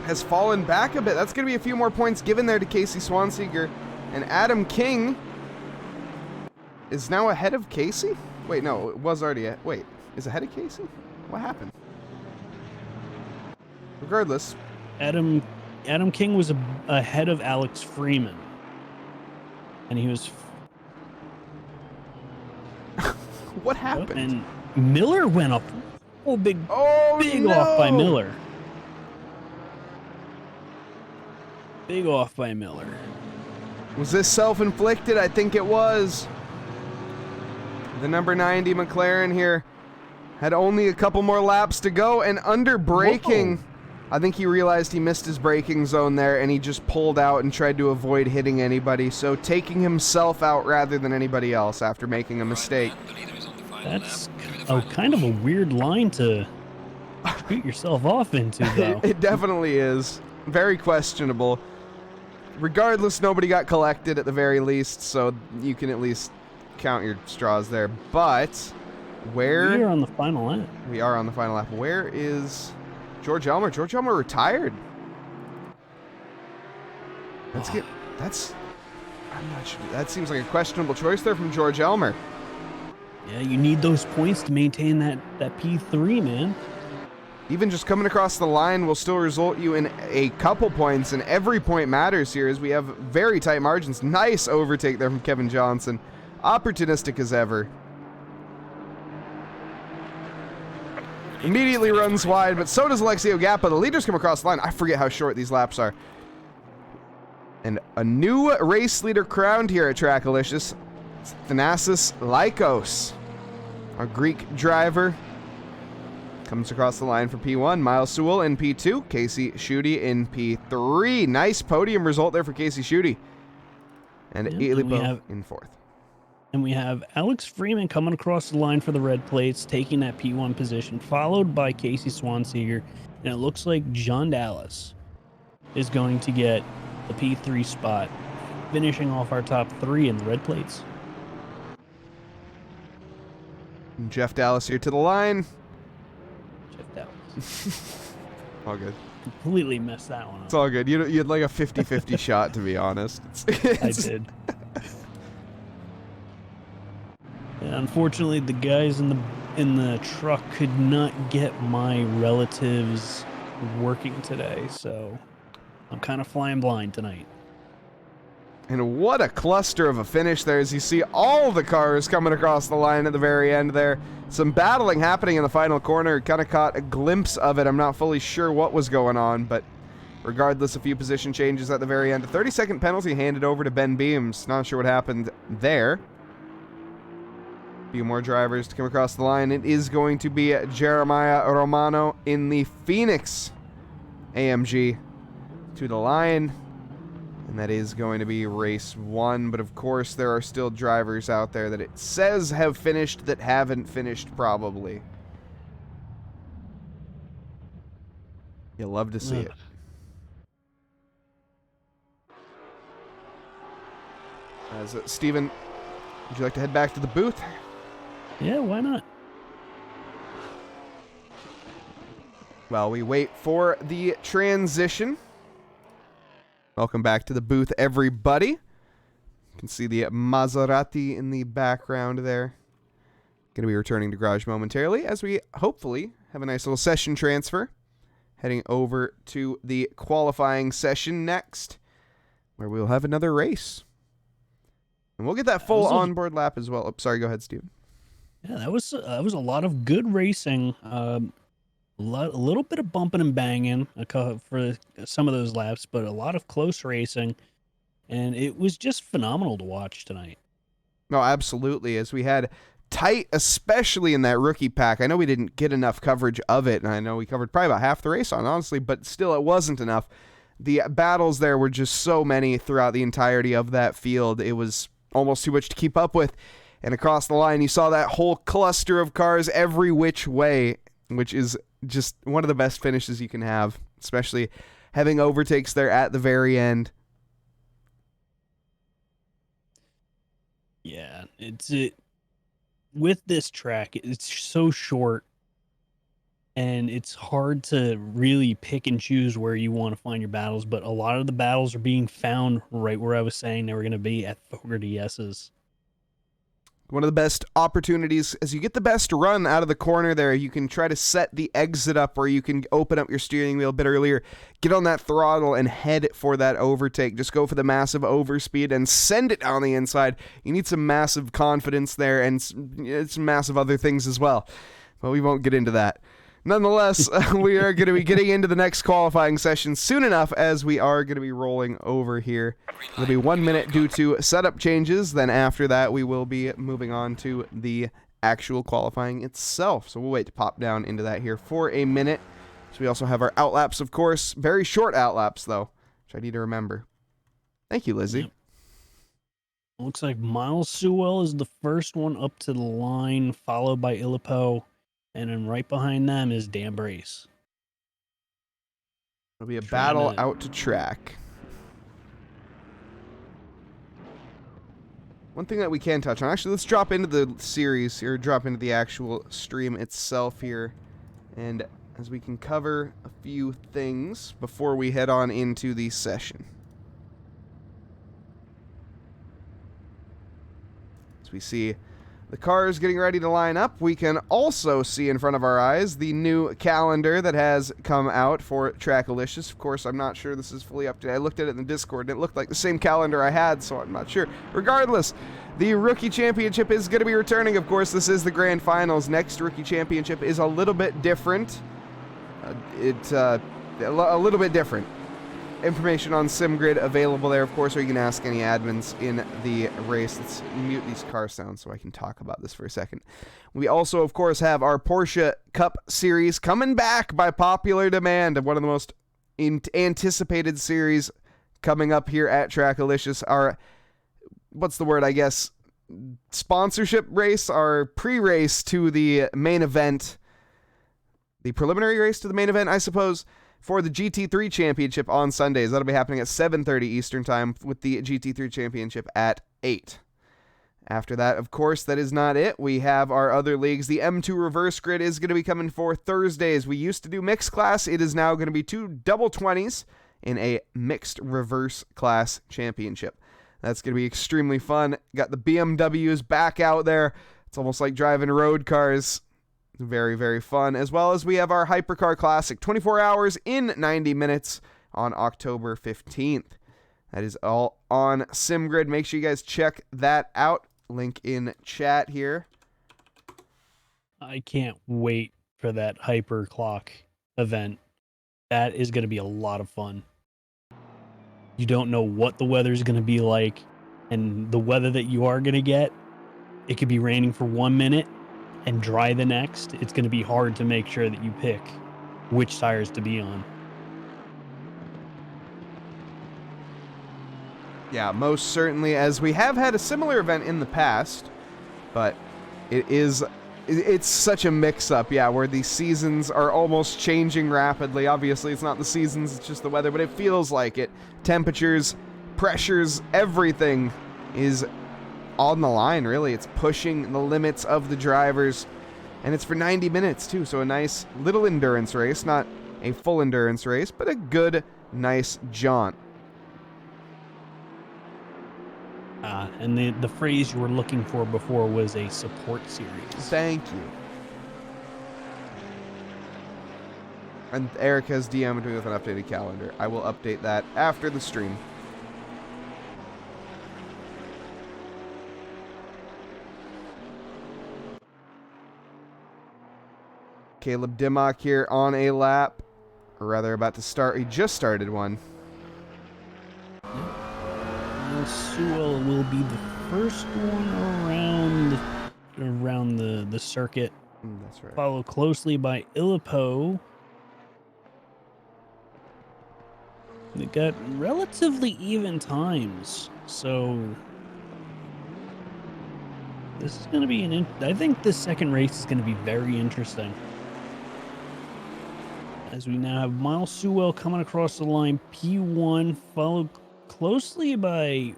has fallen back a bit. That's going to be a few more points given there to Casey Swanseger. And Adam King is now ahead of Casey? Wait, no, it was already... Wait, is ahead of Casey? What happened? Regardless, Adam King was ahead of Alex Freeman, and he was. What happened? And Miller went up. Big no. off by Miller. Big off by Miller. Was this self-inflicted? I think it was. The number 90 McLaren here Had only a couple more laps to go, and under braking, I think he realized he missed his braking zone there, and he just pulled out and tried to avoid hitting anybody, so taking himself out rather than anybody else after making a mistake. That's kind of a weird line to shoot yourself off into, though. It definitely is. Very questionable. Regardless, nobody got collected at the very least, so you can at least count your straws there. But where... We are on the final lap. We are on the final lap. Where is George Elmer? George Elmer retired. That's... I'm not sure. That seems like a questionable choice there from George Elmer. Yeah, you need those points to maintain that P3, man. Even just coming across the line will still result you in a couple points, and every point matters here as we have very tight margins. Nice overtake there from Kevin Johnson. Opportunistic as ever. Immediately runs wide, but so does Alexio Gappa. The leaders come across the line. I forget how short these laps are. And a new race leader crowned here at Trackalicious. It's Thanasis Lycos, our Greek driver. Comes across the line for P1. Miles Sewell in P2. Casey Schutte in P3. Nice podium result there for Casey Schutte. And Ilipo in 4th. And we have Alex Freeman coming across the line for the red plates, taking that P1 position, followed by Casey Swanseger. And it looks like John Dallas is going to get the P3 spot, finishing off our top 3 in the red plates. And Jeff Dallas here to the line. All good. Completely messed that one up. It's all good. You had like a 50-50 shot, to be honest. I did. And unfortunately, the guys in the truck could not get my relatives working today, so I'm kind of flying blind tonight. And what a cluster of a finish there as you see all the cars coming across the line at the very end there. Some battling happening in the final corner. Kind of caught a glimpse of it. I'm not fully sure what was going on, but regardless, a few position changes at the very end. A 30-second penalty handed over to Ben Beams. Not sure what happened there. A few more drivers to come across the line. It is going to be Jeremiah Romano in the Phoenix AMG to the line. And that is going to be race 1. But of course, there are still drivers out there that it says have finished that haven't finished, probably. You'll love to see it. Steven, would you like to head back to the booth? Yeah, why not? While we wait for the transition. Welcome back to the booth, everybody. You can see the Maserati in the background there. Going to be returning to garage momentarily as we hopefully have a nice little session transfer. Heading over to the qualifying session next, where we'll have another race. And we'll get that full onboard lap as well. Oh, sorry, go ahead, Steven. Yeah, that was a lot of good racing. A little bit of bumping and banging for some of those laps, but a lot of close racing, and it was just phenomenal to watch tonight. No, absolutely. As we had tight, especially in that rookie pack. I know we didn't get enough coverage of it, and I know we covered probably about half the race on, honestly, but still it wasn't enough. The battles there were just so many throughout the entirety of that field. It was almost too much to keep up with. And across the line, you saw that whole cluster of cars every which way, which is just one of the best finishes you can have, especially having overtakes there at the very end. Yeah, with this track, it's so short, and it's hard to really pick and choose where you want to find your battles, but a lot of the battles are being found right where I was saying they were going to be at Fogarty S's. One of the best opportunities as you get the best run out of the corner there. You can try to set the exit up where you can open up your steering wheel a bit earlier, get on that throttle and head for that overtake. Just go for the massive overspeed and send it down the inside. You need some massive confidence there and some massive other things as well. But we won't get into that. Nonetheless, we are going to be getting into the next qualifying session soon enough as we are going to be rolling over here. It'll be 1 minute due to setup changes. Then after that, we will be moving on to the actual qualifying itself. So we'll wait to pop down into that here for a minute. So we also have our outlaps, of course. Very short outlaps, though, which I need to remember. Thank you, Lizzie. Yep. Looks like Miles Sewell is the first one up to the line, followed by Illipo, and then right behind them is Dan Brace. It'll be a battle out to track. One thing that we can touch on, actually, let's drop into the series here, drop into the actual stream itself here, and as we can cover a few things before we head on into the session. As we see the cars getting ready to line up, we can also see in front of our eyes the new calendar that has come out for Trackalicious. Of course, I'm not sure this is fully up to date. I looked at it in the Discord, and it looked like the same calendar I had, so I'm not sure. Regardless, the Rookie Championship is going to be returning. Of course, this is the Grand Finals. Next Rookie Championship is a little bit different. A little bit different. Information on SimGrid available there, of course, or you can ask any admins in the race. Let's mute these car sounds so I can talk about this for a second. We also, of course, have our Porsche Cup Series coming back by popular demand, of one of the most anticipated series coming up here at Trackalicious. Our, what's the word, I guess, sponsorship race, our pre-race to the main event, the preliminary race to the main event, I suppose, for the GT3 Championship on Sundays. That'll be happening at 7:30 Eastern Time, with the GT3 Championship at 8. After that, of course, that is not it. We have our other leagues. The M2 Reverse Grid is going to be coming for Thursdays. We used to do mixed class. It is now going to be 2 double 20s in a mixed reverse class championship. That's going to be extremely fun. Got the BMWs back out there. It's almost like driving road cars. Very, very fun. As well as we have our Hypercar Classic, 24 hours in 90 minutes on October 15th. That is all on SimGrid. Make sure you guys check that out. Link in chat here. I can't wait for that Hyperclock event. That is going to be a lot of fun. You don't know what the weather's going to be like, and the weather that you are going to get, it could be raining for 1 minute and dry the next. It's going to be hard to make sure that you pick which tires to be on. Yeah, most certainly, as we have had a similar event in the past, but it's such a mix-up, yeah, where the seasons are almost changing rapidly. Obviously, it's not the seasons, it's just the weather, but it feels like it. Temperatures, pressures, everything is on the line, really. It's pushing the limits of the drivers, and it's for 90 minutes, too, so a nice little endurance race, not a full endurance race, but a good, nice jaunt. And the phrase you were looking for before was a support series. Thank you. And Eric has DM'd me with an updated calendar. I will update that after the stream. Caleb Dimmock here on a lap, or rather about to start. He just started one. Sewell will be the first one around the circuit. That's right. Followed closely by Illipo. They got relatively even times, so this is going to be I think this second race is going to be very interesting. As we now have Miles Sewell coming across the line, P1, followed closely by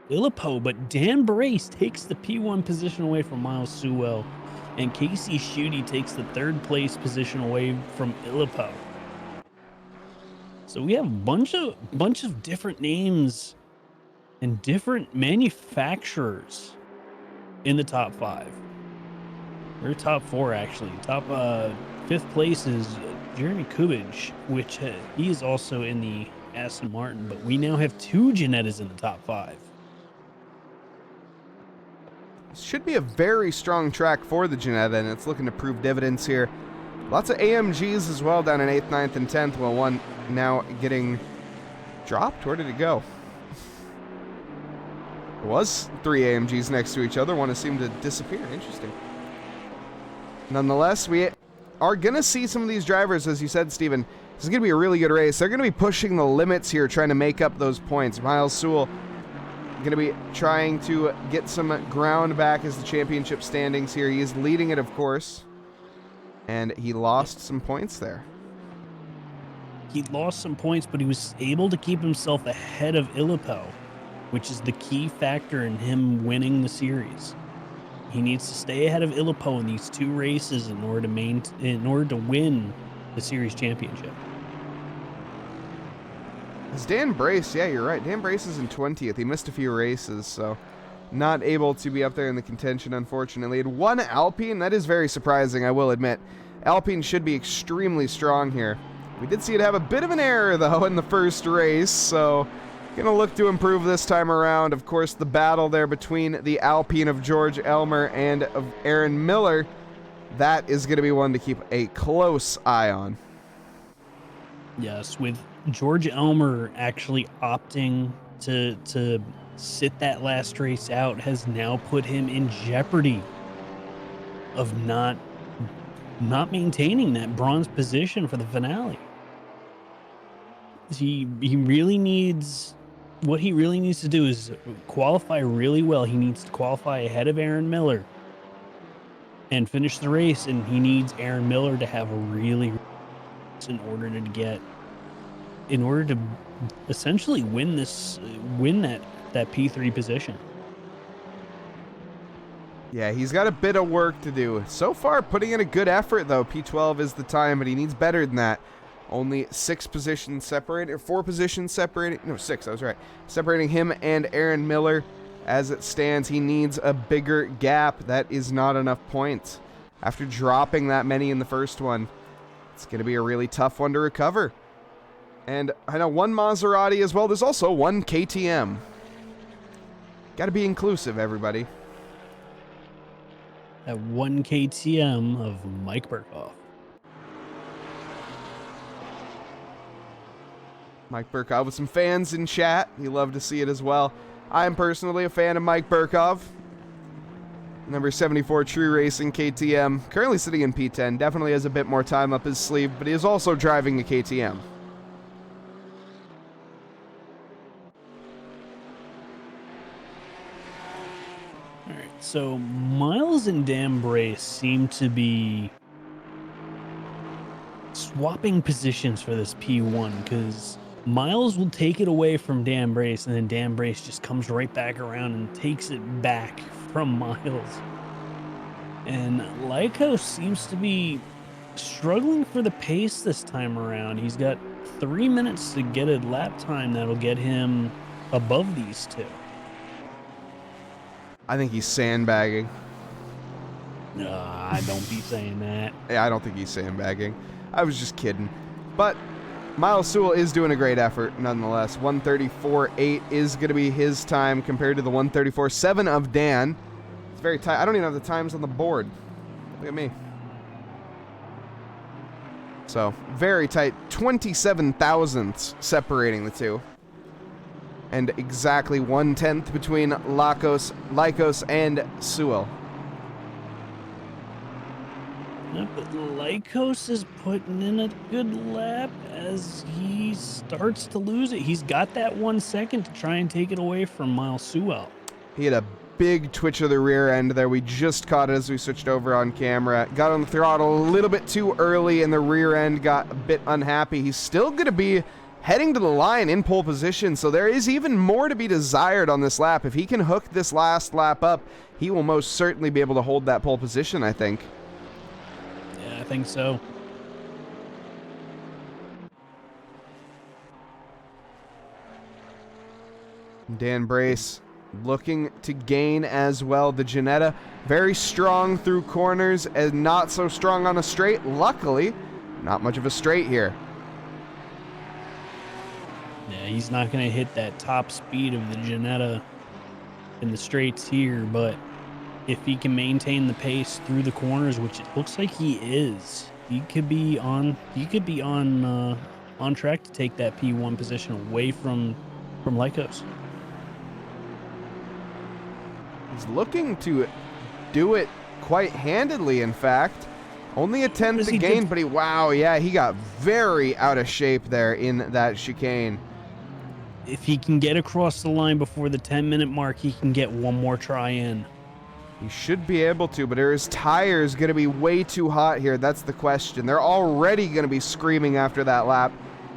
Illipo, but Dan Brace takes the P1 position away from Miles Sewell, and Casey Schutte takes the third place position away from Illipo. So we have a bunch of different names and different manufacturers in the top 5. Or top 4, actually. Top 5th place is Jeremy Kubich, which he is also in the Aston Martin, but we now have 2 Ginettas in the top 5. This should be a very strong track for the Ginetta, and it's looking to prove dividends here. Lots of AMGs as well down in 8th, 9th, and 10th. Well, one now getting dropped. Where did it go? There was 3 AMGs next to each other. One has seemed to disappear. Interesting. Nonetheless, we are going to see some of these drivers, as you said, Steven. This is going to be a really good race. They're going to be pushing the limits here, trying to make up those points. Miles Sewell going to be trying to get some ground back as the championship standings here. He is leading it, of course, and he lost some points there. He lost some points, but he was able to keep himself ahead of Illipo, which is the key factor in him winning the series. He needs to stay ahead of Illipo in these two races in order to win the series championship. It's Dan Brace, yeah, you're right. Dan Brace is in 20th. He missed a few races, so not able to be up there in the contention, unfortunately. He had one Alpine. That is very surprising, I will admit. Alpine should be extremely strong here. We did see it have a bit of an error, though, in the first race, so going to look to improve this time around. Of course, the battle there between the Alpine of George Elmer and of Aaron Miller, that is going to be one to keep a close eye on. Yes, with George Elmer actually opting to sit that last race out has now put him in jeopardy of not maintaining that bronze position for the finale. He really needs, what he really needs to do is qualify really well. He needs to qualify ahead of Aaron Miller and finish the race, and he needs Aaron Miller to have a really in order to essentially win that P3 position. Yeah, he's got a bit of work to do. So far, putting in a good effort, though. P12 is the time, but he needs better than that. Only 6 positions separated, or 4 positions separating. No, 6, I was right. Separating him and Aaron Miller. As it stands, he needs a bigger gap. That is not enough points. After dropping that many in the first one, it's going to be a really tough one to recover. And I know one Maserati as well. There's also one KTM. Got to be inclusive, everybody. That one KTM of Mike Burkhoff. Mike Burkhoff with some fans in chat. You love to see it as well. I am personally a fan of Mike Burkhoff. Number 74 True Racing KTM. Currently sitting in P10. Definitely has a bit more time up his sleeve, but he is also driving a KTM. So Miles and Dan Brace seem to be swapping positions for this P1 because Miles will take it away from Dan Brace, and then Dan Brace just comes right back around and takes it back from Miles. And Lycos seems to be struggling for the pace this time around. He's got 3 minutes to get a lap time that'll get him above these two. I think he's sandbagging. Don't be saying that. Yeah, I don't think he's sandbagging. I was just kidding. But Miles Sewell is doing a great effort nonetheless. 134.8 is going to be his time compared to the 134.7 of Dan. It's very tight. I don't even have the times on the board. Look at me. So, very tight. 27 thousandths separating the two. And exactly 1/10 between Lycos and Sewell. Yeah, but Lycos is putting in a good lap as he starts to lose it. He's got that 1 second to try and take it away from Miles Sewell. He had a big twitch of the rear end there. We just caught it as we switched over on camera. Got on the throttle a little bit too early, and the rear end got a bit unhappy. He's still going to be heading to the line in pole position, so there is even more to be desired on this lap. If he can hook this last lap up, he will most certainly be able to hold that pole position, I think. Yeah, I think so. Dan Brace looking to gain as well. The Ginetta, very strong through corners and not so strong on a straight. Luckily, not much of a straight here. Yeah, he's not going to hit that top speed of the Ginetta in the straights here, but if he can maintain the pace through the corners, which it looks like he is, he could be on track to take that P1 position away from Lycos. He's looking to do it quite handedly, in fact. Only a tenth Does to he gain, just- but he got very out of shape there in that chicane. If he can get across the line before the 10-minute mark, he can get one more try in. He should be able to, but are his tires going to be way too hot here? That's the question. They're already going to be screaming after that lap,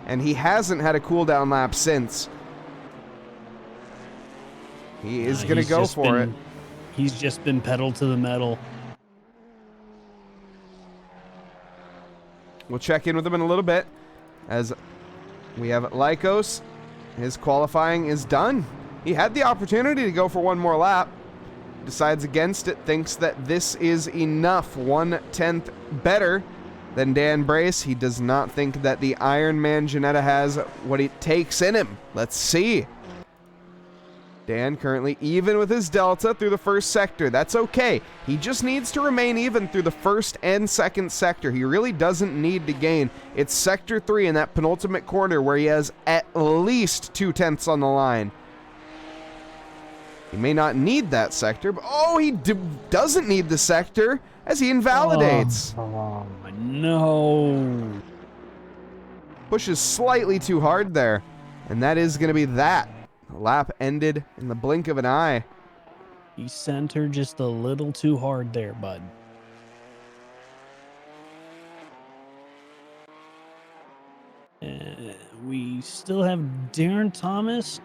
and he hasn't had a cooldown lap since. He is going to go for it. He's just been pedal to the metal. We'll check in with him in a little bit as we have Lycos. His qualifying is done. He had the opportunity to go for one more lap. Decides against it, thinks that this is enough. 1/10 better than Dan Brace. He does not think that the Iron Man Ginetta has what it takes in him. Let's see. Dan currently even with his Delta through the first sector. That's okay. He just needs to remain even through the first and second sector. He really doesn't need to gain. It's sector 3 in that penultimate corner where he has at least 2/10 on the line. He may not need that sector, but he doesn't need the sector as he invalidates. Oh, no. Pushes slightly too hard there, and that is going to be that. The lap ended in the blink of an eye. He sent her just a little too hard there, bud. We still have Darren Thomas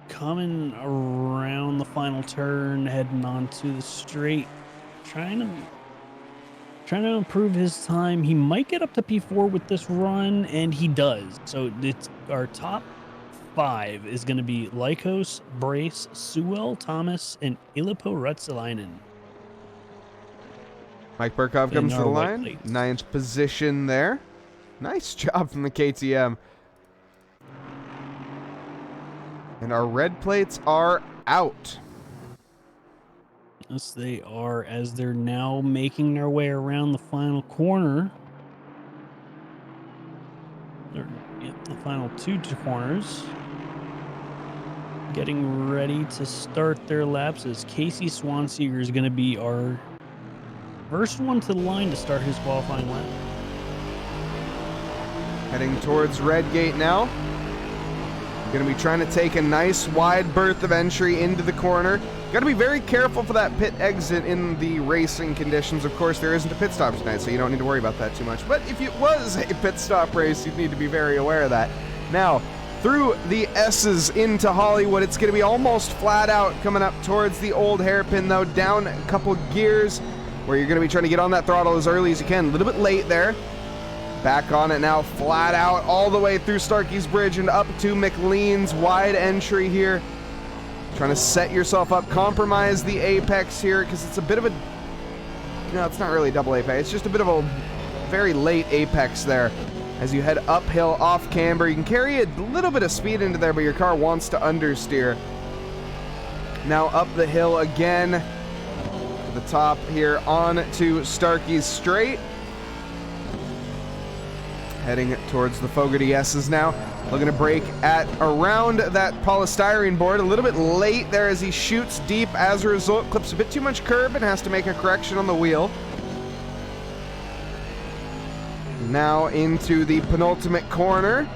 coming around the final turn, heading onto the straight, trying to improve his time. He might get up to P4 with this run, and he does. So it's our top 5 is going to be Lycos, Brace, Sewell, Thomas, and Ilippo Rutsalainen. Mike Burkhoff comes to the white line. plates. 9th position there. Nice job from the KTM. And our red plates are out. Yes, they are, as they're now making their way around the final corner. The final 2 corners. Getting ready to start their laps as Casey Swanseeger is going to be our first one to the line to start his qualifying lap. Heading towards Red Gate now. Going to be trying to take a nice wide berth of entry into the corner. Got to be very careful for that pit exit in the racing conditions. Of course, there isn't a pit stop tonight, so you don't need to worry about that too much. But if it was a pit stop race, you'd need to be very aware of that. Now, through the S's into Hollywood, it's going to be almost flat out coming up towards the old hairpin, though. Down a couple gears where you're going to be trying to get on that throttle as early as you can. A little bit late there. Back on it now, flat out, all the way through Starkey's Bridge and up to McLean's wide entry here. Trying to set yourself up, compromise the apex here, because it's a bit of a... No, it's not really double apex. It's just a bit of a very late apex there. As you head uphill off camber, you can carry a little bit of speed into there, but your car wants to understeer. Now up the hill again, to the top here, on to Starkey's Straight. Heading towards the Fogarty S's now. Looking to brake at around that polystyrene board. A little bit late there as he shoots deep. As a result, clips a bit too much curb and has to make a correction on the wheel. Now into the penultimate corner.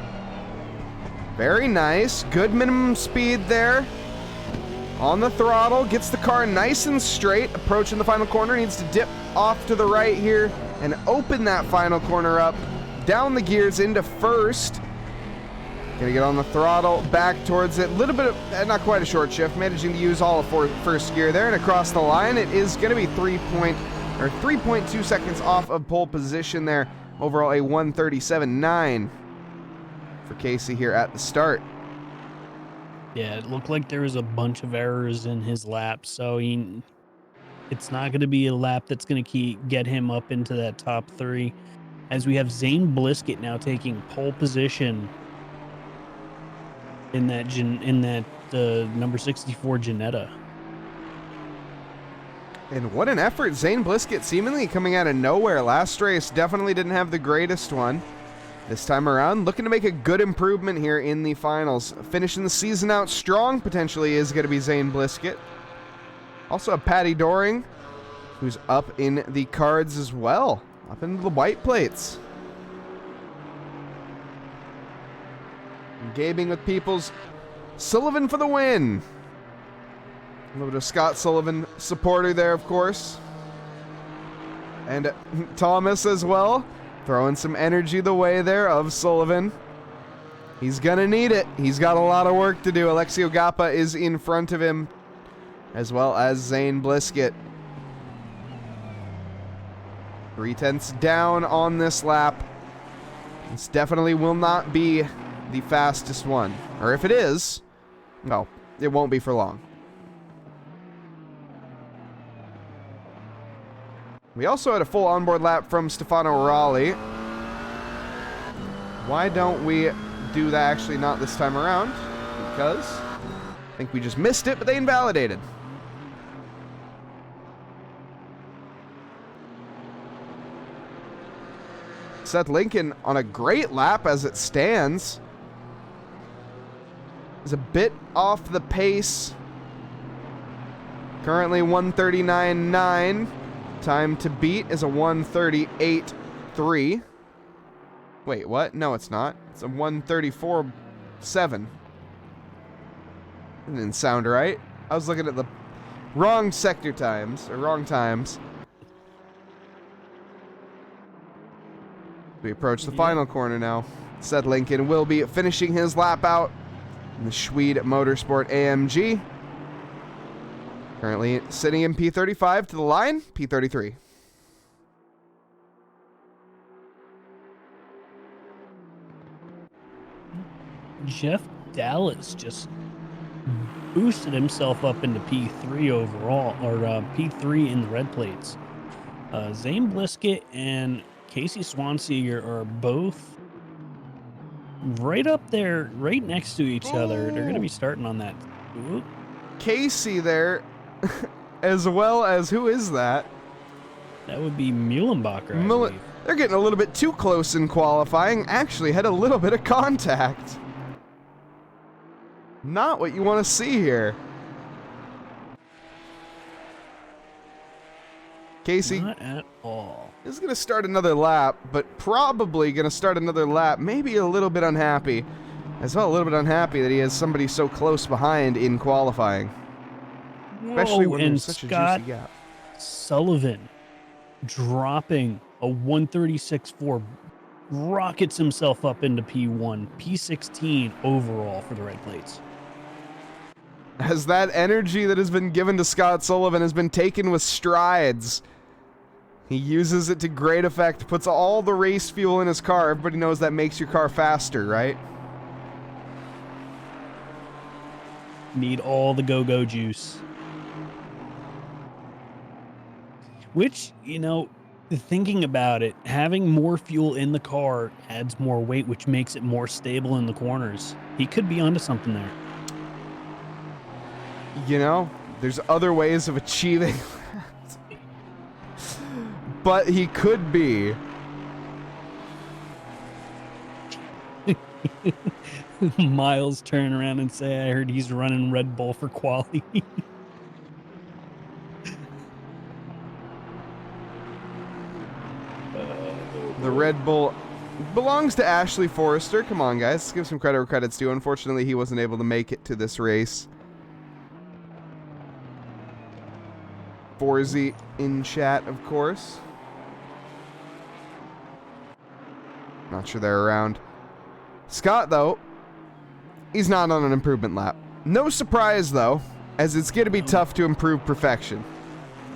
Very nice. Good minimum speed there. On the throttle. Gets the car nice and straight. Approaching the final corner. Needs to dip off to the right here and open that final corner up. Down the gears into first. Gonna get on the throttle, back towards it. A little bit of, not quite a short shift, managing to use all of first gear there, and across the line, it is gonna be 3.2 seconds off of pole position there. Overall, a 1:37.9 for Casey here at the start. Yeah, it looked like there was a bunch of errors in his lap, so it's not gonna be a lap that's gonna get him up into that top 3. As we have Zane Blisket now taking pole position in that number 64 Ginetta. And what an effort. Zane Blisket seemingly coming out of nowhere. Last race definitely didn't have the greatest one. This time around, looking to make a good improvement here in the finals. Finishing the season out strong potentially is going to be Zane Blisket. Also a Patty Doring, who's up in the cards as well. Up into the white plates. Gaming with Peoples. Sullivan for the win. A little bit of Scott Sullivan supporter there, of course. And Thomas as well. Throwing some energy the way there of Sullivan. He's gonna need it. He's got a lot of work to do. Alexio Gappa is in front of him, as well as Zane Blisket. 3/10 down on this lap. This definitely will not be the fastest one. Or if it is, no, it won't be for long. We also had a full onboard lap from Stefano Raleigh. Why don't we do that? Actually, not this time around, because I think we just missed it, but they invalidated. Seth Lincoln on a great lap as it stands. Is a bit off the pace. Currently 139.9. Time to beat is a 138.3. Wait, what? No, it's not. It's a 134.7. That didn't sound right. I was looking at the wrong sector times, or wrong times. We approach the final corner now. Seth Lincoln will be finishing his lap out in the Schwede Motorsport AMG. Currently sitting in P35 to the line, P33. Jeff Dallas just boosted himself up into P3 overall, or P3 in the red plates. Zane Blisket and Casey Swansea are both right up there, right next to each other. They're going to be starting on that. Ooh. Casey there, as well as, who is that? That would be Muhlenbacher, I believe. They're getting a little bit too close in qualifying. Actually had a little bit of contact. Not what you want to see here. Casey. Not at all. Is going to start another lap, but probably going to start another lap. Maybe a little bit unhappy. As well, a little bit unhappy that he has somebody so close behind in qualifying. Especially when there's such a juicy gap. Sullivan dropping a 136.4, rockets himself up into P1, P16 overall for the red plates. As that energy that has been given to Scott Sullivan has been taken with strides. He uses it to great effect, puts all the race fuel in his car. Everybody knows that makes your car faster, right? Need all the go-go juice. Which, you know, thinking about it, having more fuel in the car adds more weight, which makes it more stable in the corners. He could be onto something there. You know, there's other ways of achieving that. But he could be. Miles turn around and say, I heard he's running Red Bull for quality. The Red Bull belongs to Ashley Forrester. Come on, guys. Let's give some credit where credit's due. Unfortunately, he wasn't able to make it to this race. Forzy in chat, of course. Not sure they're around. Scott, though, he's not on an improvement lap. No surprise, though, as it's going to be tough to improve perfection.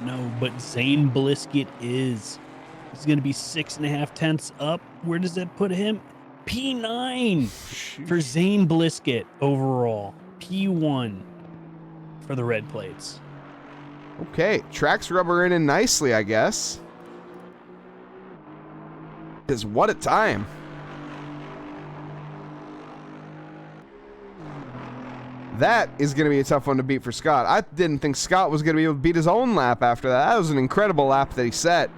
No, but Zane Blisket is. He's going to be 6.5 tenths up. Where does that put him? P9 for Zane Blisket overall. P1 for the red plates. Okay, tracks rubber in nicely, I guess. Because what a time. That is going to be a tough one to beat for Scott. I didn't think Scott was going to be able to beat his own lap after that. That was an incredible lap that he set.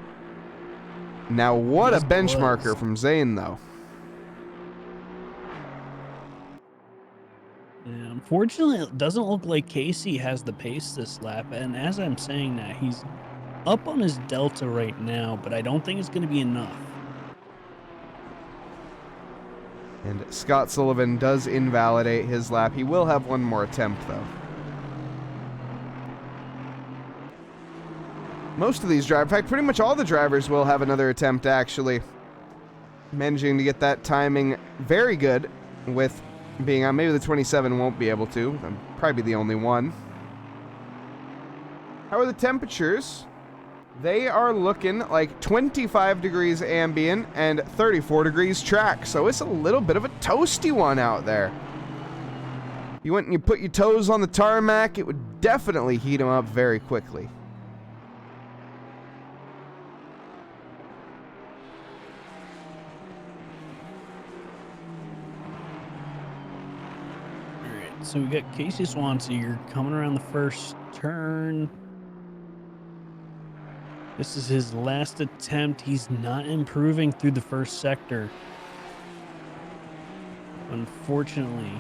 Now, what a benchmarker from Zane, though. Yeah, unfortunately, it doesn't look like Casey has the pace this lap. And as I'm saying that, he's up on his delta right now, but I don't think it's going to be enough. And Scott Sullivan does invalidate his lap. He will have one more attempt, though. Most of these drivers, in fact, pretty much all the drivers will have another attempt, actually. Managing to get that timing very good with being on. Maybe the 27 won't be able to. I'm probably the only one. How are the temperatures? They are looking like 25 degrees ambient and 34 degrees track. So it's a little bit of a toasty one out there. You went and you put your toes on the tarmac, it would definitely heat them up very quickly. Alright, so we got Casey Swansea. You're coming around the first turn. This is his last attempt. He's not improving through the first sector, unfortunately.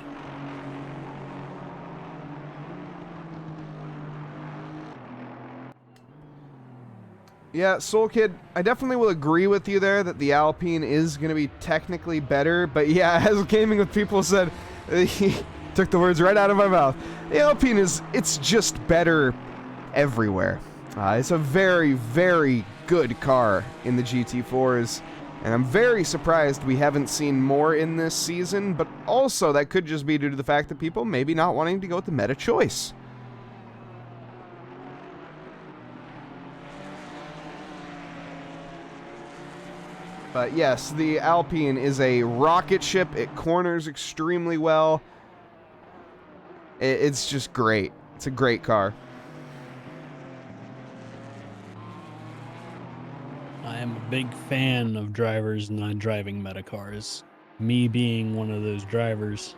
Yeah, Soul Kid, I definitely will agree with you there that the Alpine is going to be technically better. But yeah, as Gaming with People said, he took the words right out of my mouth. The Alpine it's just better everywhere. It's a very, very good car in the GT4s, and I'm very surprised we haven't seen more in this season, but also that could just be due to the fact that people maybe not wanting to go with the meta choice. But yes, the Alpine is a rocket ship. It corners extremely well. It's just great. It's a great car. I am a big fan of drivers not driving meta cars. Me being one of those drivers.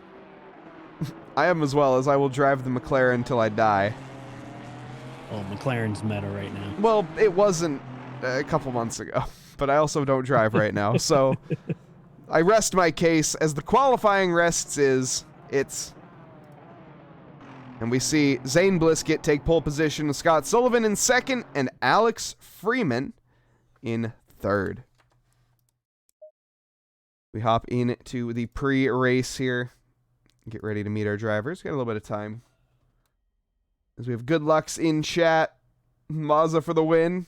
I am as well, as I will drive the McLaren until I die. Well, McLaren's meta right now. Well, it wasn't a couple months ago, but I also don't drive right now, so I rest my case. As the qualifying rests it's... And we see Zane Blisket take pole position, Scott Sullivan in second, and Alex Freeman in third. We hop into the pre-race here. Get ready to meet our drivers. Got a little bit of time. As we have Good Lucks in chat. Mazda for the win.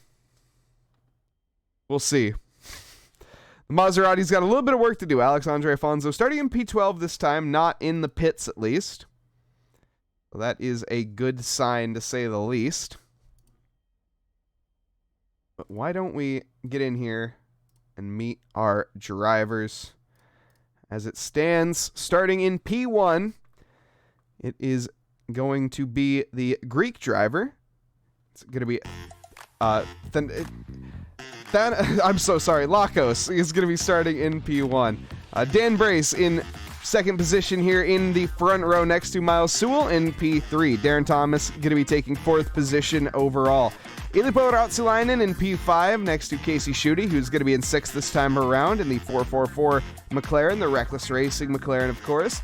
We'll see. The Maserati's got a little bit of work to do. Alexandre Afonso starting in P12 this time, not in the pits at least. So that is a good sign to say the least. But why don't we get in here and meet our drivers? As it stands, starting in P1, it is going to be the Greek driver. It's going to be... I'm so sorry. Lakos is going to be starting in P1. Dan Brace in second position here in the front row next to Miles Sewell in P3. Darren Thomas going to be taking fourth position overall. Ilippo Ratsulainen in P5 next to Casey Schutte, who's going to be in sixth this time around in the 444 McLaren, the Reckless Racing McLaren, of course.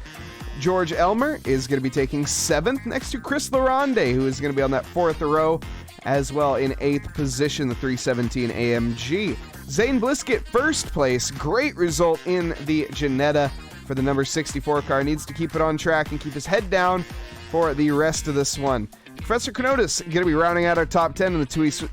George Elmer is going to be taking seventh next to Chris Larande, who is going to be on that fourth row as well in eighth position, the 317 AMG. Zane Blisket, first place. Great result in the Ginetta for the number 64 car. Needs to keep it on track and keep his head down for the rest of this one. Professor Kenotis going to be rounding out our top 10 in the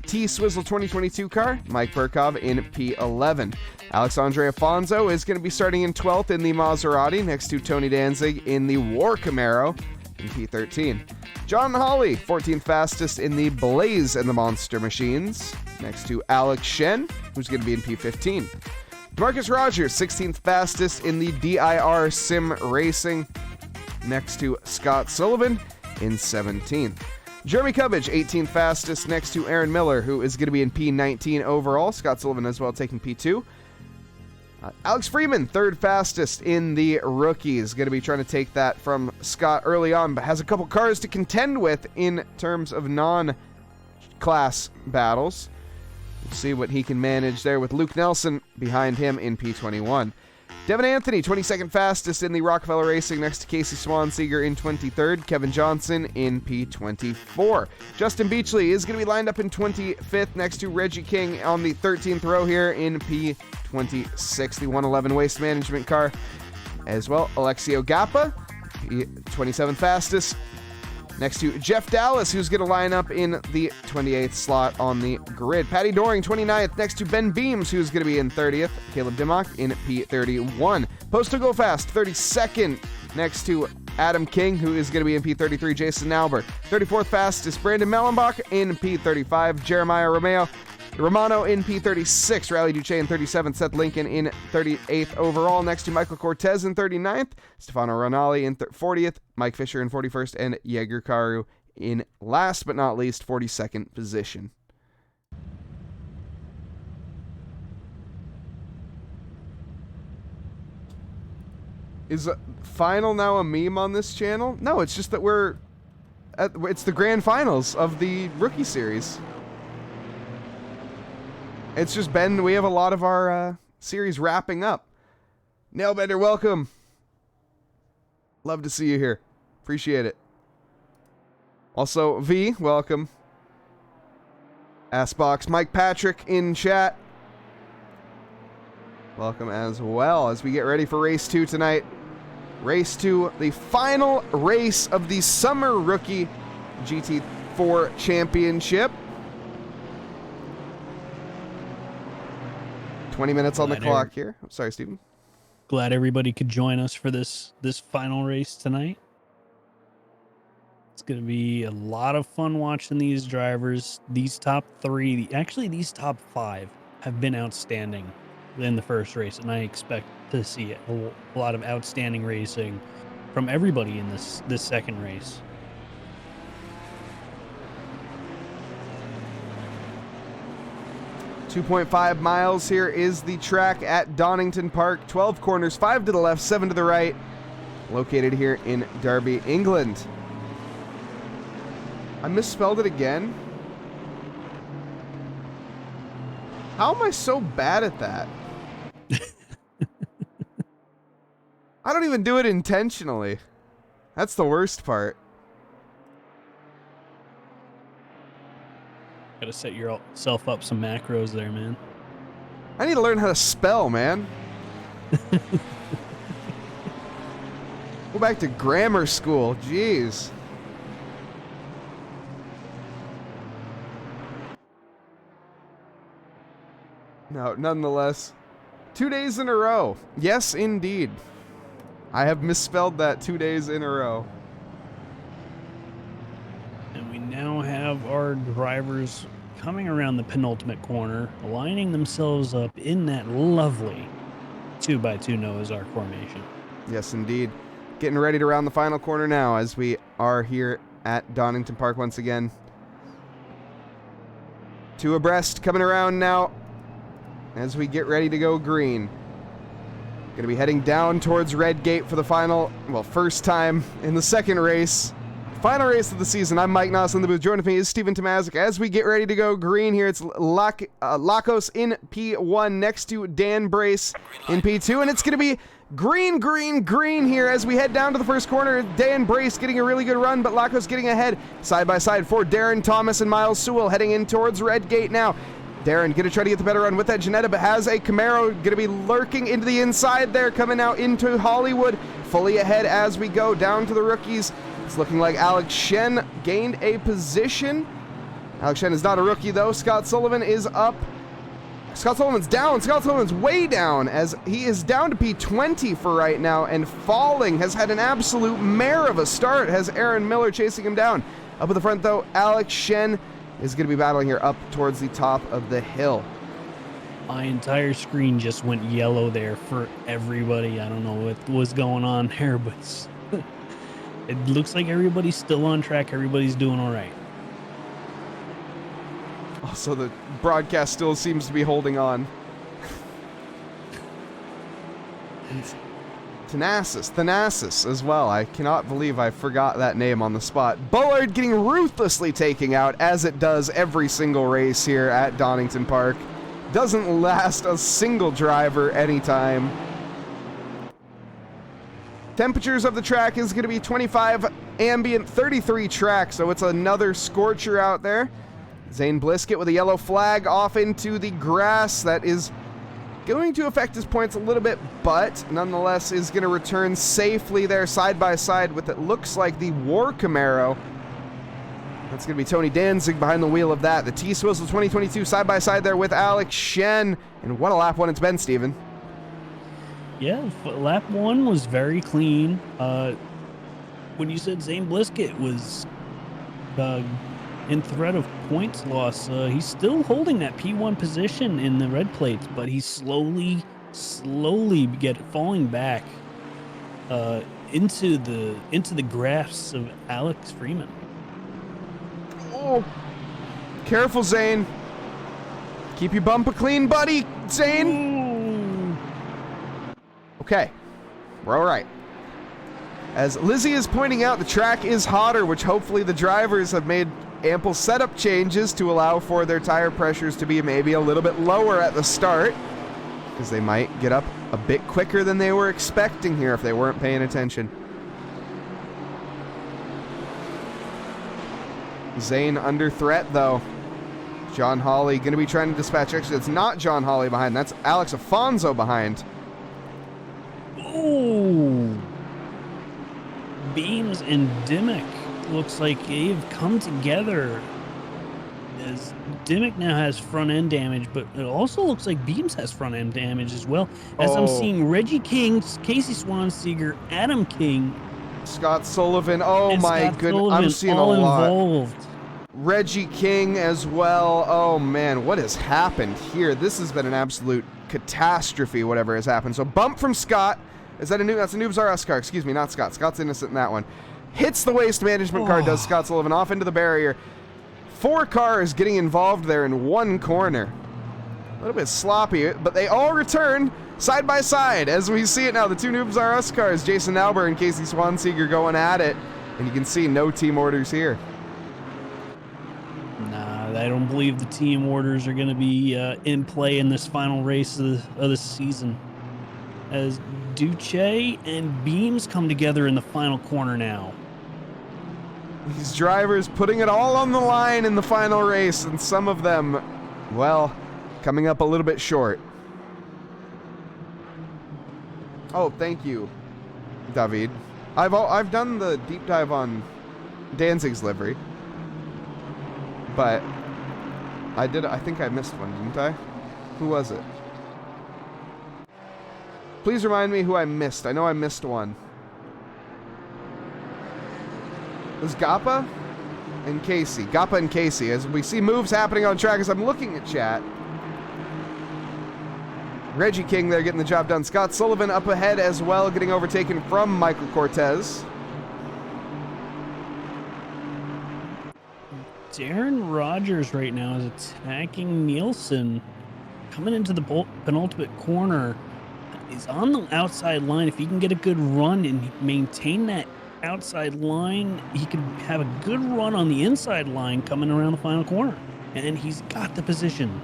T-Swizzle 2022 car. Mike Burkov in P11. Alexandre Afonso is going to be starting in 12th in the Maserati next to Tony Danzig in the War Camaro in P13. John Hawley, 14th fastest in the Blaze and the Monster Machines next to Alex Shen, who's going to be in P15. Marcus Rogers, 16th fastest in the DIR Sim Racing next to Scott Sullivan in 17th. Jeremy Cubbage, 18th fastest next to Aaron Miller, who is going to be in P19 overall. Scott Sullivan as well taking P2. Alex Freeman, third fastest in the rookies. Going to be trying to take that from Scott early on, but has a couple cars to contend with in terms of non-class battles. We'll see what he can manage there with Luke Nelson behind him in P21. Devin Anthony, 22nd fastest in the Rockefeller Racing, next to Casey Swanseeger in 23rd. Kevin Johnson in P24. Justin Beachley is going to be lined up in 25th, next to Reggie King on the 13th row here in P26, the 111 Waste Management car. As well, Alexio Gappa, 27th fastest, next to Jeff Dallas, who's going to line up in the 28th slot on the grid. Patty Doring, 29th, next to Ben Beams, who's going to be in 30th. Caleb Dimmock in P31. Postal Go Fast, 32nd, next to Adam King, who is going to be in P33. Jason Nauber, 34th fastest. Brandon Mellenbach in P35. Jeremiah Romano in P36, Riley Duche in 37th, Seth Lincoln in 38th overall, next to Michael Cortez in 39th, Stefano Ronali in 40th, Mike Fisher in 41st, and Jaeger Karu in last but not least 42nd position. Is final now a meme on this channel? No, it's just that it's the grand finals of the rookie series. It's just been, we have a lot of our series wrapping up. Nailbender, welcome. Love to see you here. Appreciate it. Also, V, welcome. Assbox, Mike Patrick in chat. Welcome as well as we get ready for race 2 tonight. Race 2, the final race of the Summer Rookie GT4 Championship. 20 minutes on the clock here. I'm sorry, Steven. Glad everybody could join us for this final race tonight. It's going to be a lot of fun watching these drivers. These top 3, actually these top 5 have been outstanding in the first race, and I expect to see a lot of outstanding racing from everybody in this second race. 2.5 miles here is the track at Donington Park. 12 corners, 5 to the left, 7 to the right. Located here in Derby, England. I misspelled it again. How am I so bad at that? I don't even do it intentionally. That's the worst part. Gotta set yourself up some macros there, man. I need to learn how to spell, man. Go back to grammar school. Jeez. No, nonetheless. 2 days in a row. Yes, indeed. I have misspelled that 2 days in a row. And we now have our drivers coming around the penultimate corner, lining themselves up in that lovely 2x2 Noah's Ark formation. Yes, indeed. Getting ready to round the final corner now as we are here at Donington Park once again. 2 abreast coming around now as we get ready to go green. Going to be heading down towards Red Gate for the first time in the second race. Final race of the season. I'm Mike Nause in the booth. Joining me is Stephen Tomazic. As we get ready to go green here, it's Lakos in P1 next to Dan Brace in P2. And it's going to be green, green, green here as we head down to the first corner. Dan Brace getting a really good run, but Lakos getting ahead side by side for Darren Thomas and Miles Sewell heading in towards Red Gate now. Darren going to try to get the better run with that Janetta, but has a Camaro going to be lurking into the inside there, coming out into Hollywood. Fully ahead as we go down to the rookies. It's looking like Alex Shen gained a position. Alex Shen is not a rookie, though. Scott Sullivan is up. Scott Sullivan's down. Scott Sullivan's way down as he is down to P20 for right now and falling. Has had an absolute mare of a start. Has Aaron Miller chasing him down. Up at the front, though, Alex Shen is going to be battling here up towards the top of the hill. My entire screen just went yellow there for everybody. I don't know what was going on there, but it looks like everybody's still on track. Everybody's doing all right. Also, the broadcast still seems to be holding on. Thanasis as well. I cannot believe I forgot that name on the spot. Bullard getting ruthlessly taken out, as it does every single race here at Donington Park. Doesn't last a single driver anytime. Temperatures of the track is going to be 25 ambient, 33 track, so it's another scorcher out there. Zane Blisket with a yellow flag off into the grass. That is going to affect his points a little bit, but nonetheless is going to return safely there side by side with it looks like the War Camaro. That's going to be Tony Danzig behind the wheel of that. The T-Swizzle 2022 side by side there with Alex Shen. And what a lap one it's been, Steven. Yeah, lap 1 was very clean. When you said Zane Blisket was in threat of points loss, he's still holding that P1 position in the red plates, but he's slowly falling back into the grasp of Alex Freeman. Oh, careful, Zane. Keep your bumper clean, buddy, Zane. Ooh. Okay, we're all right. As Lizzie is pointing out, the track is hotter, which hopefully the drivers have made ample setup changes to allow for their tire pressures to be maybe a little bit lower at the start, because they might get up a bit quicker than they were expecting here if they weren't paying attention. Zane under threat, though. John Hawley going to be trying to dispatch. Actually, it's not John Hawley behind. That's Alex Afonso behind. Ooh. Beams and Dimmick looks like they've come together, as Dimmick now has front end damage, but it also looks like Beams has front end damage as well, as I'm seeing Reggie King, Casey Swanseeger, Adam King, Scott Sullivan. Oh my goodness, I'm seeing all a lot. Involved. Reggie King as well. Oh man, what has happened here? This has been an absolute catastrophe, whatever has happened. So bump from Scott. Is that that's a Noobs R Us car? Excuse me, not Scott. Scott's innocent in that one. Hits the waste management car, does Scott Sullivan, off into the barrier. 4 cars getting involved there in one corner. A little bit sloppy, but they all return side by side as we see it now. The 2 Noobs R Us cars, Jason Nauber and Casey Swanseger, going at it. And you can see no team orders here. Nah, I don't believe the team orders are going to be in play in this final race of the season, as Duce and Beams come together in the final corner now. These drivers putting it all on the line in the final race, and some of them, well, coming up a little bit short. Oh, thank you, David. I've done the deep dive on Danzig's livery, but I think I missed one, didn't I? Who was it? Please remind me who I missed. I know I missed one. It was Gappa and Casey. Gappa and Casey. As we see moves happening on track as I'm looking at chat. Reggie King there getting the job done. Scott Sullivan up ahead as well, getting overtaken from Michael Cortez. Darren Rogers right now is attacking Nielsen. Coming into the penultimate corner. He's on the outside line. If he can get a good run and maintain that outside line, he can have a good run on the inside line coming around the final corner. And he's got the position.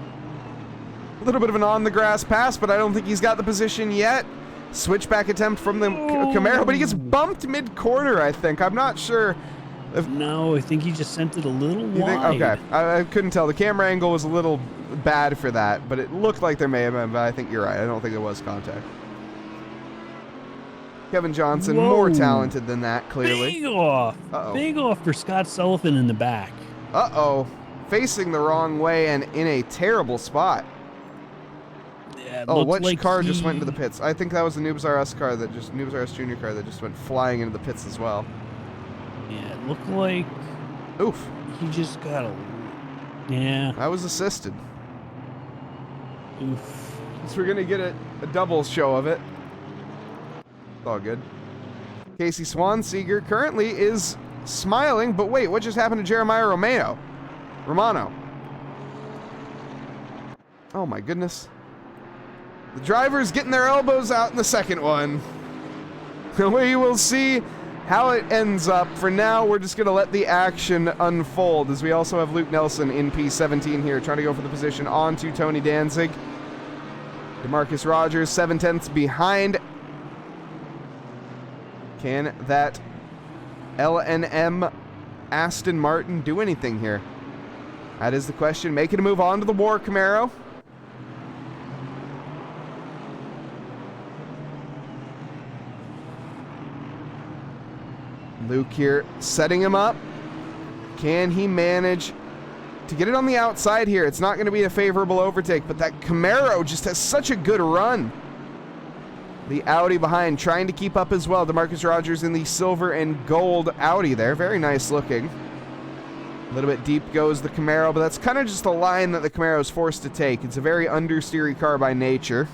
A little bit of an on-the-grass pass, but I don't think he's got the position yet. Switchback attempt from the Camaro, but he gets bumped mid-corner, I think. I'm not sure. No, I think he just sent it a little wide. Okay, I couldn't tell. The camera angle was a little bad for that, but it looked like there may have been, but I think you're right. I don't think there was contact. Kevin Johnson, more talented than that, clearly. Big off. Big off for Scott Sullivan in the back. Uh-oh. Facing the wrong way and in a terrible spot. Yeah, which car just went into the pits? I think that was the Noobs R Us car Noobs R Us Junior car that just went flying into the pits as well. Yeah, it looked like... Oof. He just got a... Yeah. I was assisted. Oof. So we're going to get a double show of it. It's all good. Casey Swanseger currently is smiling, but wait, what just happened to Jeremiah Romano? Oh my goodness. The driver's getting their elbows out in the second one. We will see how it ends up. For now, we're just going to let the action unfold, as we also have Luke Nelson in P17 here, trying to go for the position onto Tony Danzig. DeMarcus Rogers, 7/10 behind. Can that L&M Aston Martin do anything here? That is the question. Making a move on to the War Camaro. Luke here setting him up. Can he manage to get it on the outside here? It's not going to be a favorable overtake, but that Camaro just has such a good run. The Audi behind trying to keep up as well. DeMarcus Rogers in the silver and gold Audi there. Very nice looking. A little bit deep goes the Camaro, but that's kind of just a line that the Camaro is forced to take. It's a very understeery car by nature.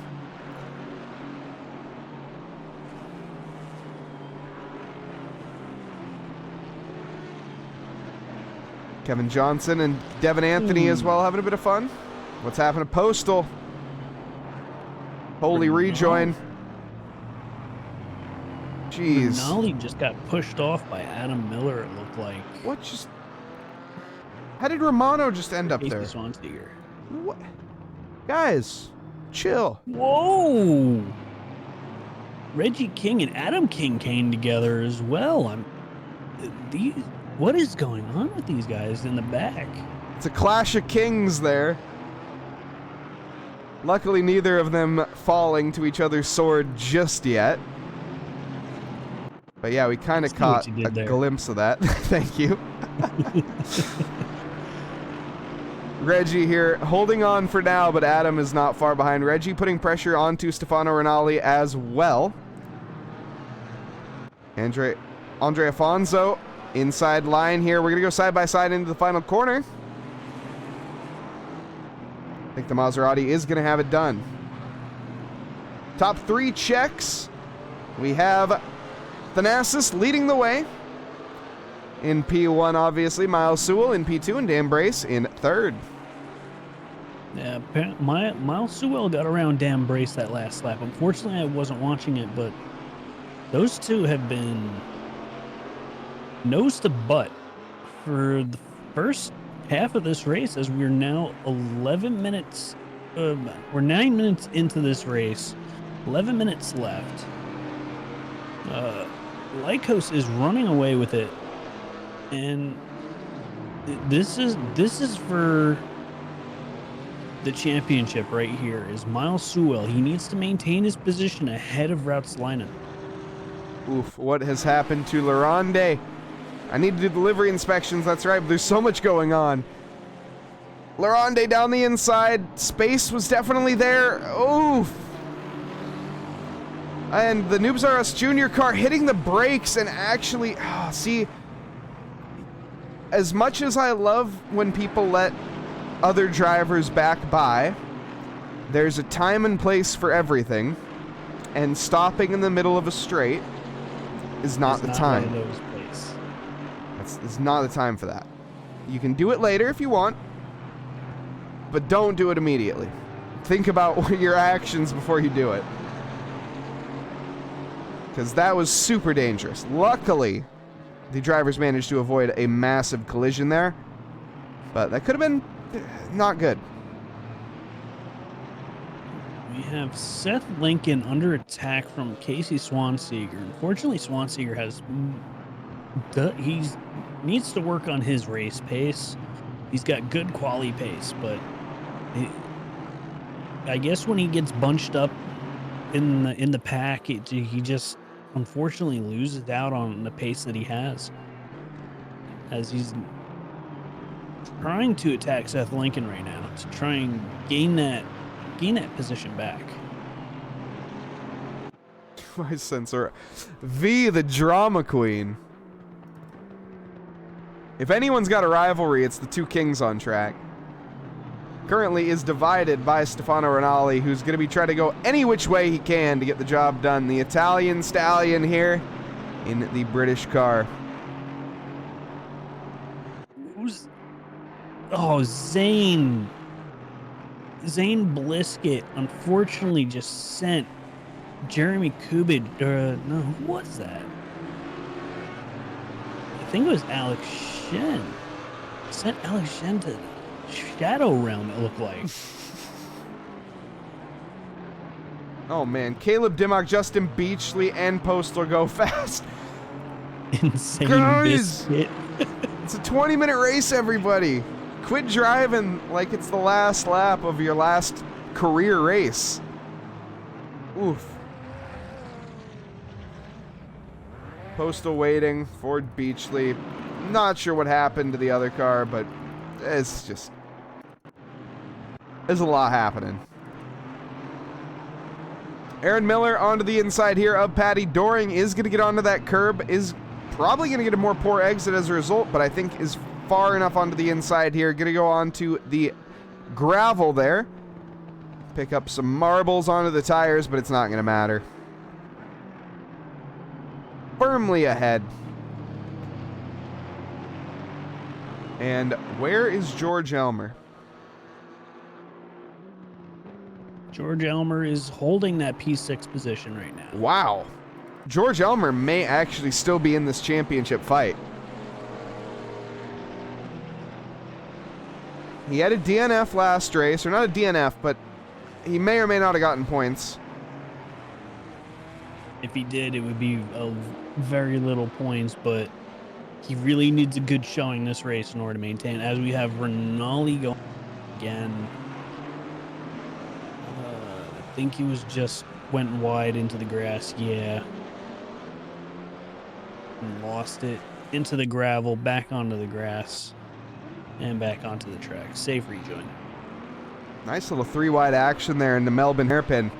Kevin Johnson and Devin Anthony as well having a bit of fun. What's happening to Postal? Holy rejoin. Jeez. Denali just got pushed off by Adam Miller, it looked like. What just... How did Romano just end up there? What? Guys, chill. Whoa! Reggie King and Adam King came together as well. What is going on with these guys in the back? It's a clash of kings there. Luckily, neither of them falling to each other's sword just yet. But yeah, we kind of caught a glimpse of that. Thank you. Reggie here holding on for now, but Adam is not far behind. Reggie putting pressure onto Stefano Rinaldi as well. Andre Afonso inside line here. We're going to go side by side into the final corner. I think the Maserati is going to have it done. Top three checks. We have Thanasis leading the way. In P1, obviously, Miles Sewell in P2 and Dan Brace in third. Yeah, Miles Sewell got around Dan Brace that last lap. Unfortunately, I wasn't watching it, but those two have been nose to butt for the first half of this race, as we're now 11 minutes, we're 9 minutes into this race, 11 minutes left. Lycos is running away with it. And this is for the championship right here. Is Miles Sewell. He needs to maintain his position ahead of Routsleinen. Oof, what has happened to Laronde? I need to do delivery inspections, that's right, but there's so much going on. Laronde down the inside. Space was definitely there. Oof. And the Noobs R Us Junior car hitting the brakes and actually, see, as much as I love when people let other drivers back by, there's a time and place for everything, and stopping in the middle of a straight is not the time. It's not the time for that. You can do it later if you want, but don't do it immediately. Think about your actions before you do it, because that was super dangerous. Luckily, the drivers managed to avoid a massive collision there, but that could have been not good. We have Seth Lincoln under attack from Casey Swanseeger. Unfortunately, Swanseeger needs to work on his race pace. He's got good quality pace, but I guess when he gets bunched up in the pack, he just unfortunately loses out on the pace that he has, as he's trying to attack Seth Lincoln right now to try and gain that position back. My sensor, V, the drama queen. If anyone's got a rivalry, it's the two kings on track. Currently is divided by Stefano Rinaldi, who's going to be trying to go any which way he can to get the job done. The Italian stallion here in the British car. Zane Blisket unfortunately just sent Jeremy Kubid, no, who was that? I think it was Alex Shen. Sent Alex Shen to Shadow Realm, it looked like. Oh, man. Caleb Dimmock, Justin Beachley, and Postal go fast. Insane Guys! biscuit. It's a 20-minute race, everybody. Quit driving like it's the last lap of your last career race. Oof. Postal waiting, Ford Beachley. Not sure what happened to the other car, but there's a lot happening. Aaron Miller onto the inside here of Patty. Doring is going to get onto that curb, is probably going to get a more poor exit as a result, but I think is far enough onto the inside here. Going to go onto the gravel there. Pick up some marbles onto the tires, but it's not going to matter. Firmly ahead. And where is George Elmer? George Elmer is holding that P6 position right now. Wow. George Elmer may actually still be in this championship fight. He had a DNF last race, or not a DNF, but he may or may not have gotten points. If he did, it would be a very little points, but he really needs a good showing this race in order to maintain. As we have Rinaldi going again. I think he was just went wide into the grass. Yeah. And lost it into the gravel, back onto the grass, and back onto the track. Safe rejoin. Nice little 3-wide action there in the Melbourne hairpin.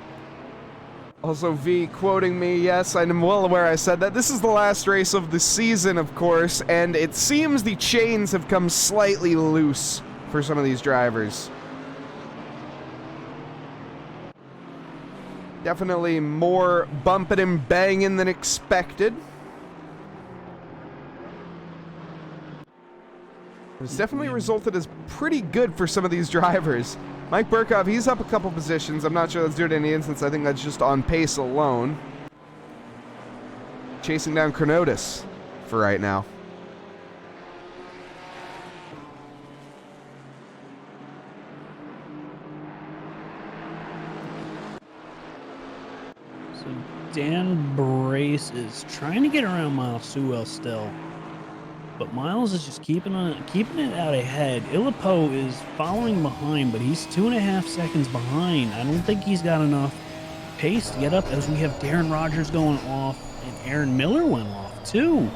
Also, V quoting me, yes, I'm well aware I said that. This is the last race of the season, of course, and it seems the chains have come slightly loose for some of these drivers. Definitely more bumping and banging than expected. It's definitely resulted as pretty good for some of these drivers. Mike Burkhoff, he's up a couple positions. I'm not sure that's due to any instance. I think that's just on pace alone. Chasing down Chronotis for right now. So Dan Brace is trying to get around Miles Sewell still. But Miles is just keeping it out ahead. Illipo is following behind, but he's 2.5 seconds behind. I don't think he's got enough pace to get up, as we have Darren Rogers going off and Aaron Miller went off too.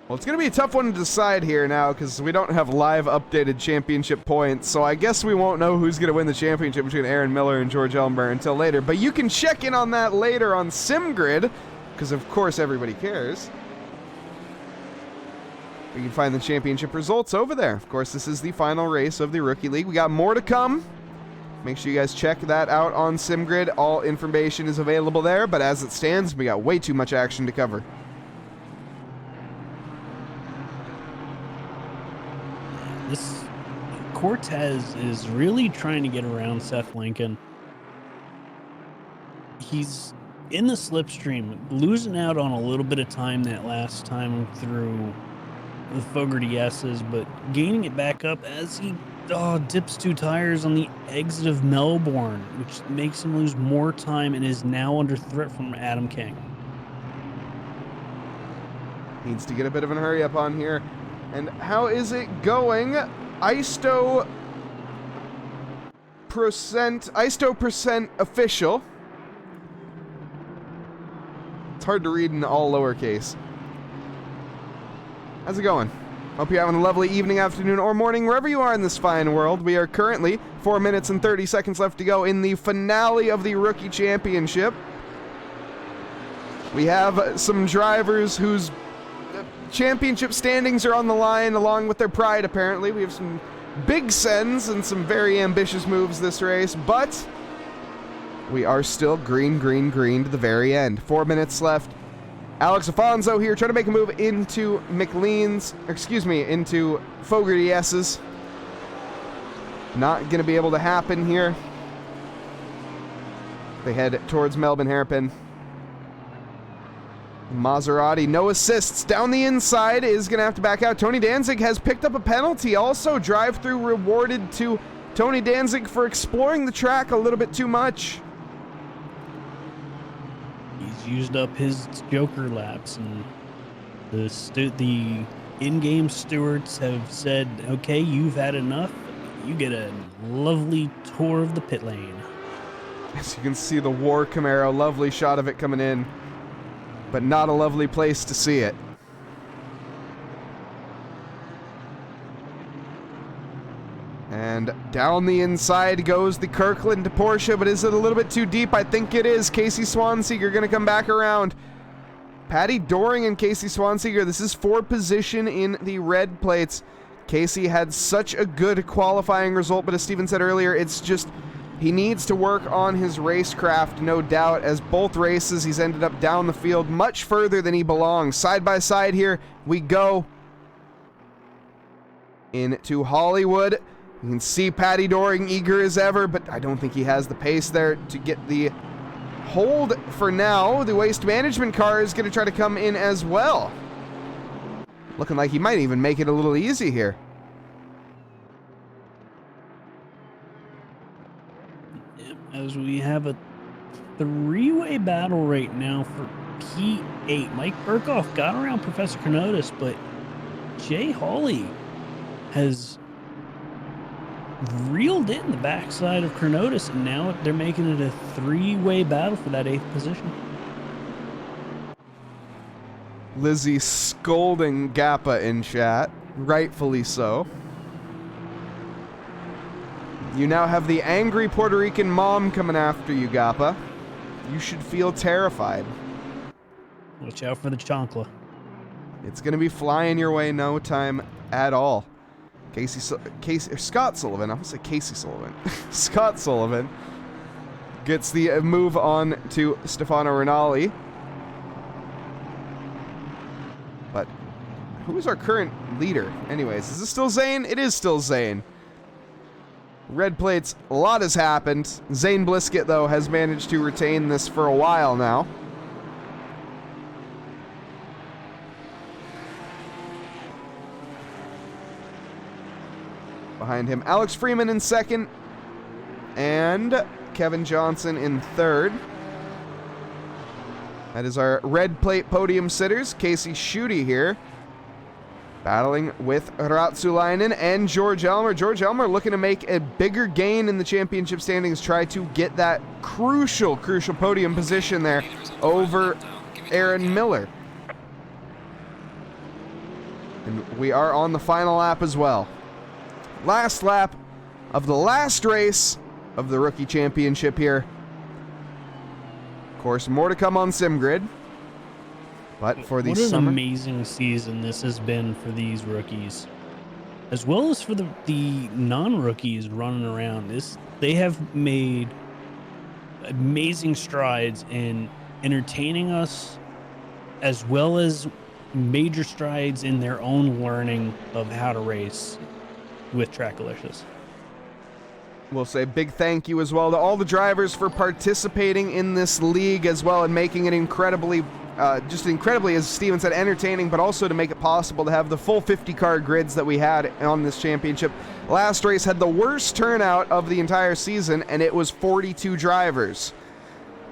Well, it's going to be a tough one to decide here now because we don't have live updated championship points, so I guess we won't know who's going to win the championship between Aaron Miller and George Elmer until later. But you can check in on that later on SimGrid, because of course everybody cares. You can find the championship results over there. Of course, this is the final race of the Rookie League. We got more to come. Make sure you guys check that out on SimGrid. All information is available there, but as it stands, we got way too much action to cover. This Cortez is really trying to get around Seth Lincoln. He's in the slipstream, losing out on a little bit of time that last time through the Fogarty S's, but gaining it back up as he dips 2 tires on the exit of Melbourne, which makes him lose more time and is now under threat from Adam King. Needs to get a bit of a hurry up on here. And how is it going? Isto percent official. It's hard to read in all lowercase. How's it going? Hope you're having a lovely evening, afternoon, or morning, wherever you are in this fine world. We are currently 4 minutes and 30 seconds left to go in the finale of the Rookie Championship. We have some drivers whose championship standings are on the line, along with their pride, apparently. We have some big sends and some very ambitious moves this race, but we are still green to the very end. 4 minutes left. Alex Afonso here trying to make a move into into Fogarty S's. Not going to be able to happen here. They head towards Melbourne Hairpin. Maserati, no assists. Down the inside is going to have to back out. Tony Danzig has picked up a penalty. Also, drive-through rewarded to Tony Danzig for exploring the track a little bit too much. He's used up his Joker laps, and the in-game stewards have said, okay, you've had enough. You get a lovely tour of the pit lane. As you can see, the War Camaro, lovely shot of it coming in, but not a lovely place to see it. And down the inside goes the Kirkland Porsche, but is it a little bit too deep? I think it is. Casey Swanseeger going to come back around. Patty Doring and Casey Swanseeger, this is for position in the red plates. Casey had such a good qualifying result, but as Steven said earlier, it's just he needs to work on his racecraft, no doubt, as both races he's ended up down the field much further than he belongs. Side by side here we go into Hollywood. You can see Patty Doring eager as ever, but I don't think he has the pace there to get the hold for now. The waste management car is going to try to come in as well. Looking like he might even make it a little easy here. As we have a three-way battle right now for P8. Mike Burkhoff got around Professor Carnotis, but Jay Hawley has reeled in the backside of Carnotis, and now they're making it a three-way battle for that 8th position. Lizzie scolding Gappa in chat, rightfully so. You now have the angry Puerto Rican mom coming after you, Gappa. You should feel terrified. Watch out for the chancla. It's going to be flying your way no time at all. Scott Sullivan, I almost say Casey Sullivan. Scott Sullivan gets the move on to Stefano Rinaldi. But who is our current leader? Anyways, is this still Zane? It is still Zane. Red plates, a lot has happened. Zane Blisket, though, has managed to retain this for a while now. Behind him, Alex Freeman in second, and Kevin Johnson in third. That is our red plate podium sitters. Casey Schutte here, battling with Ratsulainen and George Elmer. George Elmer looking to make a bigger gain in the championship standings, try to get that crucial podium position there over Aaron Miller. And we are on the final lap as well. Last lap of the last race of the rookie championship here. Of course, more to come on SimGrid. But for the what an summer, amazing season this has been for these rookies, as well as for the non-rookies running around. They have made amazing strides in entertaining us, as well as major strides in their own learning of how to race with Trackalicious. We'll say big thank you as well to all the drivers for participating in this league as well and making it incredibly, as Steven said, entertaining, but also to make it possible to have the full 50-car grids that we had on this championship. Last race had the worst turnout of the entire season, and it was 42 drivers.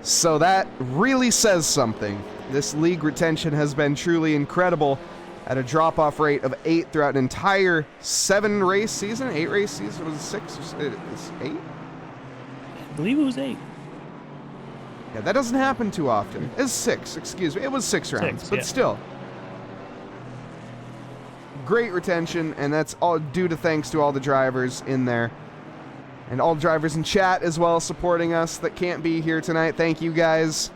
So that really says something. This league retention has been truly incredible at a drop-off rate of 8 throughout an entire 7-race season. 8-race season? Was it 6? It was 8? I believe it was 8. Yeah, that doesn't happen too often. It's 6, excuse me. It was 6 rounds, but still. Great retention, and that's all due to thanks to all the drivers in there. And all the drivers in chat as well supporting us that can't be here tonight. Thank you, guys.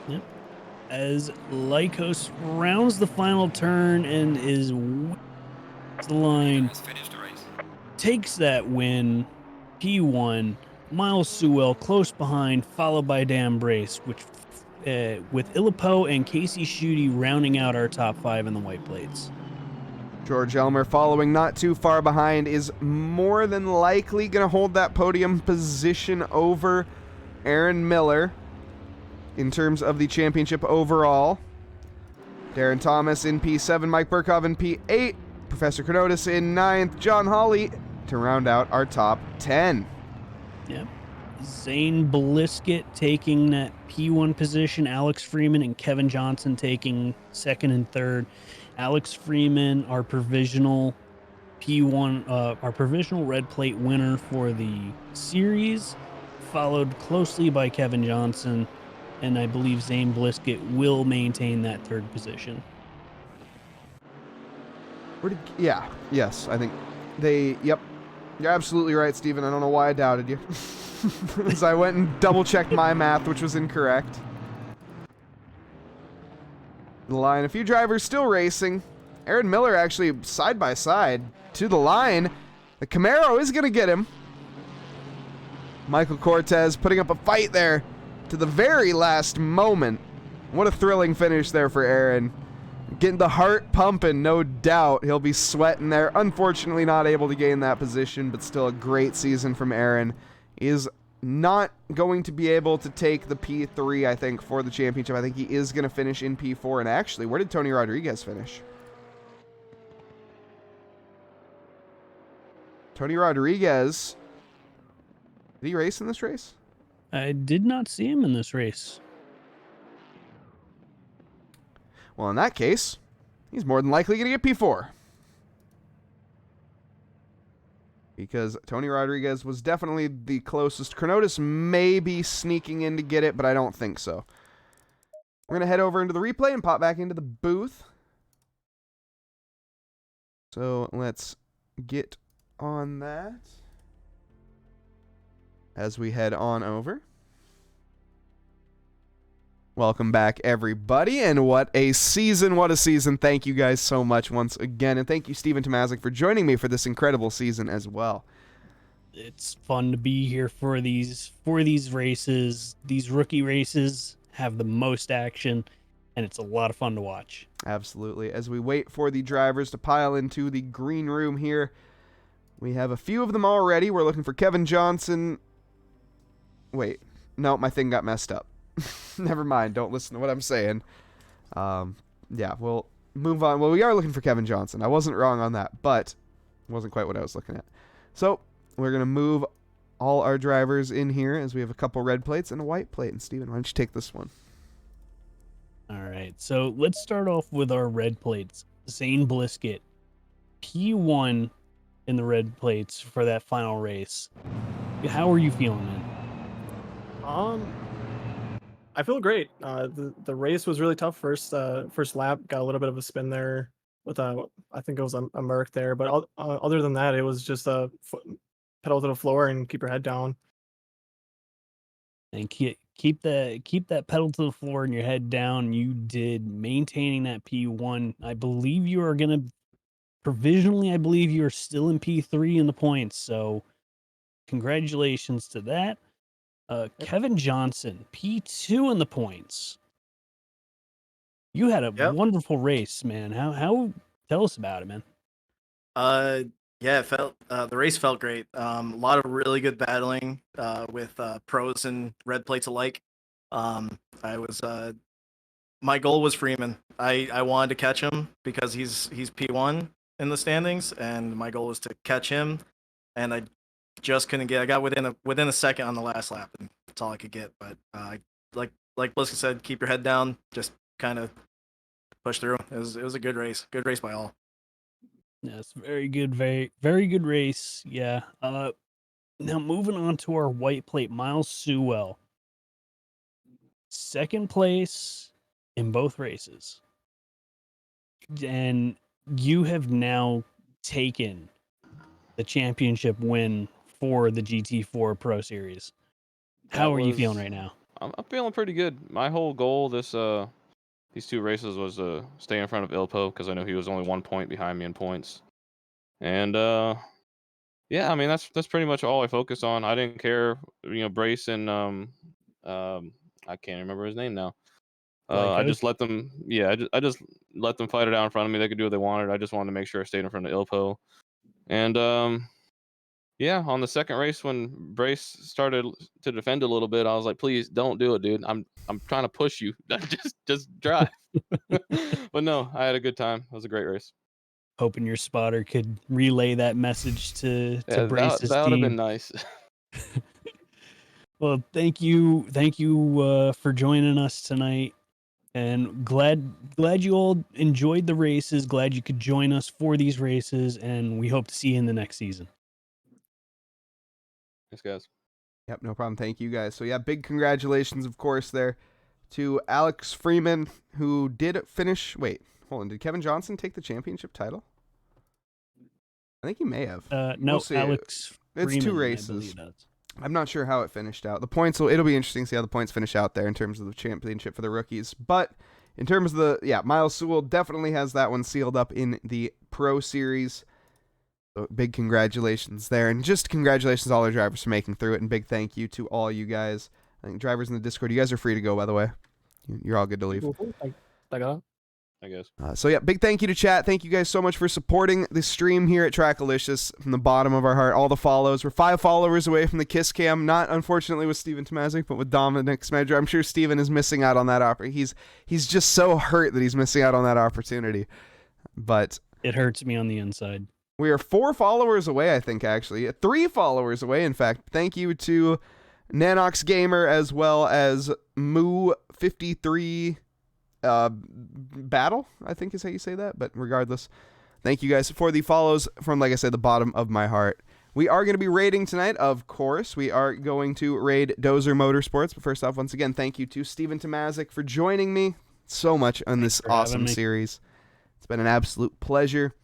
Yep. As Lycos rounds the final turn and is the line, takes that win. P1, Miles Sewell close behind, followed by Dan Brace, which with Illipo and Casey Schutte rounding out our top 5 in the white plates. George Elmer following not too far behind is more than likely going to hold that podium position over Aaron Miller in terms of the championship overall. Darren Thomas in P7, Mike Burkhoff in P8, Professor Carnotis in 9th, John Hawley to round out our top 10. Yep. Zane Blisket taking that P1 position. Alex Freeman and Kevin Johnson taking second and third. Alex Freeman, our provisional P1, our provisional red plate winner for the series, followed closely by Kevin Johnson, and I believe Zane Blisket will maintain that third position. Yes, I think yep. You're absolutely right, Steven. I don't know why I doubted you. As I went and double-checked my math, which was incorrect. The line, a few drivers still racing. Aaron Miller actually side by side to the line. The Camaro is going to get him. Michael Cortez putting up a fight there to the very last moment. What a thrilling finish there for Aaron. Getting the heart pumping, no doubt. He'll be sweating there. Unfortunately not able to gain that position, but still a great season from Aaron. He is not going to be able to take the P3, I think, for the championship. I think he is going to finish in P4. And actually, where did Tony Rodriguez finish? Tony Rodriguez, did he race in this race? I did not see him in this race. Well, in that case, he's more than likely going to get P4. Because Tony Rodriguez was definitely the closest. Cronotis may be sneaking in to get it, but I don't think so. We're going to head over into the replay and pop back into the booth. So let's get on that as we head on over. Welcome back, everybody, and what a season, what a season. Thank you guys so much once again, and thank you, Stephen Tomazic, for joining me for this incredible season as well. It's fun to be here for these races. These rookie races have the most action, and it's a lot of fun to watch. Absolutely. As we wait for the drivers to pile into the green room here, we have a few of them already. We're looking for Kevin Johnson. Wait, no, my thing got messed up. Never mind. Don't listen to what I'm saying. Yeah, we'll move on. Well, we are looking for Kevin Johnson. I wasn't wrong on that, but it wasn't quite what I was looking at. So we're going to move all our drivers in here as we have a couple red plates and a white plate. And Steven, why don't you take this one? All right. So let's start off with our red plates. Zane Blisket, P1 in the red plates for that final race. How are you feeling, man? I feel great. The race was really tough. First lap, got a little bit of a spin there with I think it was a Merc there, but other than that, it was just a pedal to the floor and keep your head down. And keep that pedal to the floor and your head down. You did, maintaining that P1. I believe you are gonna provisionally. I believe you are still in P3 in the points. So congratulations to that. Kevin Johnson, P2 in the points. You had a wonderful race, man. How tell us about it, man. Yeah, it felt the race felt great. A lot of really good battling with pros and red plates alike. My goal was Freeman. I wanted to catch him because he's P1 in the standings, and my goal was to catch him, and I just couldn't get. I got within a second on the last lap, and that's all I could get. But like Bliska said, keep your head down, just kind of push through. It was a good race by all. Yes, very good, very good race. Yeah. Now moving on to our white plate, Miles Sewell, second place in both races, and you have now taken the championship win for the GT4 Pro Series. How are you feeling right now? I'm feeling pretty good. My whole goal these two races was to stay in front of Ilpo because I know he was only 1 point behind me in points. And yeah, I mean that's pretty much all I focused on. I didn't care, Brace and I can't remember his name now. I just let them I just let them fight it out in front of me. They could do what they wanted. I just wanted to make sure I stayed in front of Ilpo. And yeah, on the second race when Brace started to defend a little bit, I was like, please don't do it, dude. I'm trying to push you. just drive. But no, I had a good time. It was a great race. Hoping your spotter could relay that message to Yeah, Brace's that would have team. been nice. Well, thank you for joining us tonight, and glad you all enjoyed the races. Glad you could join us for these races, and we hope to see you in the next season. Thanks, guys. Yep, no problem. Thank you guys. So yeah, big congratulations, of course, there to Alex Freeman, who did finish. Wait, hold on. Did Kevin Johnson take the championship title? I think he may have. No, We'll see. Alex It's Freeman, two I races. believe that's. I'm not sure how it finished out. The points, it'll be interesting to see how the points finish out there in terms of the championship for the rookies. But in terms of Miles Sewell definitely has that one sealed up in the Pro Series. So big congratulations there. And just congratulations to all our drivers for making through it. And big thank you to all you guys. I think drivers in the Discord, you guys are free to go, by the way. You're all good to leave. I got it. I guess. Big thank you to chat. Thank you guys so much for supporting the stream here at Trackalicious from the bottom of our heart. All the follows. We're 5 followers away from the Kiss Cam. Not, unfortunately, with Steven Tomazic, but with Dominic Smedger. I'm sure Steven is missing out on that opportunity. He's just so hurt that he's missing out on that opportunity. But it hurts me on the inside. We are 4 followers away, I think, actually. 3 followers away, in fact. Thank you to Nanox Gamer as well as Moo53 Battle, I think is how you say that. But regardless, thank you guys for the follows from, like I said, the bottom of my heart. We are going to be raiding tonight, of course. We are going to raid Dozer Motorsports. But first off, once again, thank you to Steven Tomazic for joining me so much on this awesome series. It's been an absolute pleasure.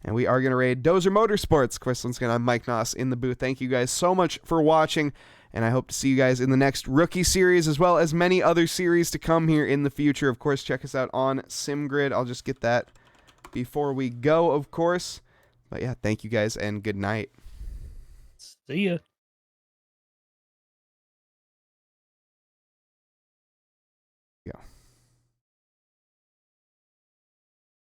And we are going to raid Dozer Motorsports. Of course, once again, I'm Mike Nause in the booth. Thank you guys so much for watching. And I hope to see you guys in the next rookie series, as well as many other series to come here in the future. Of course, check us out on SimGrid. I'll just get that before we go, of course. But yeah, thank you guys, and good night. See ya. Yeah.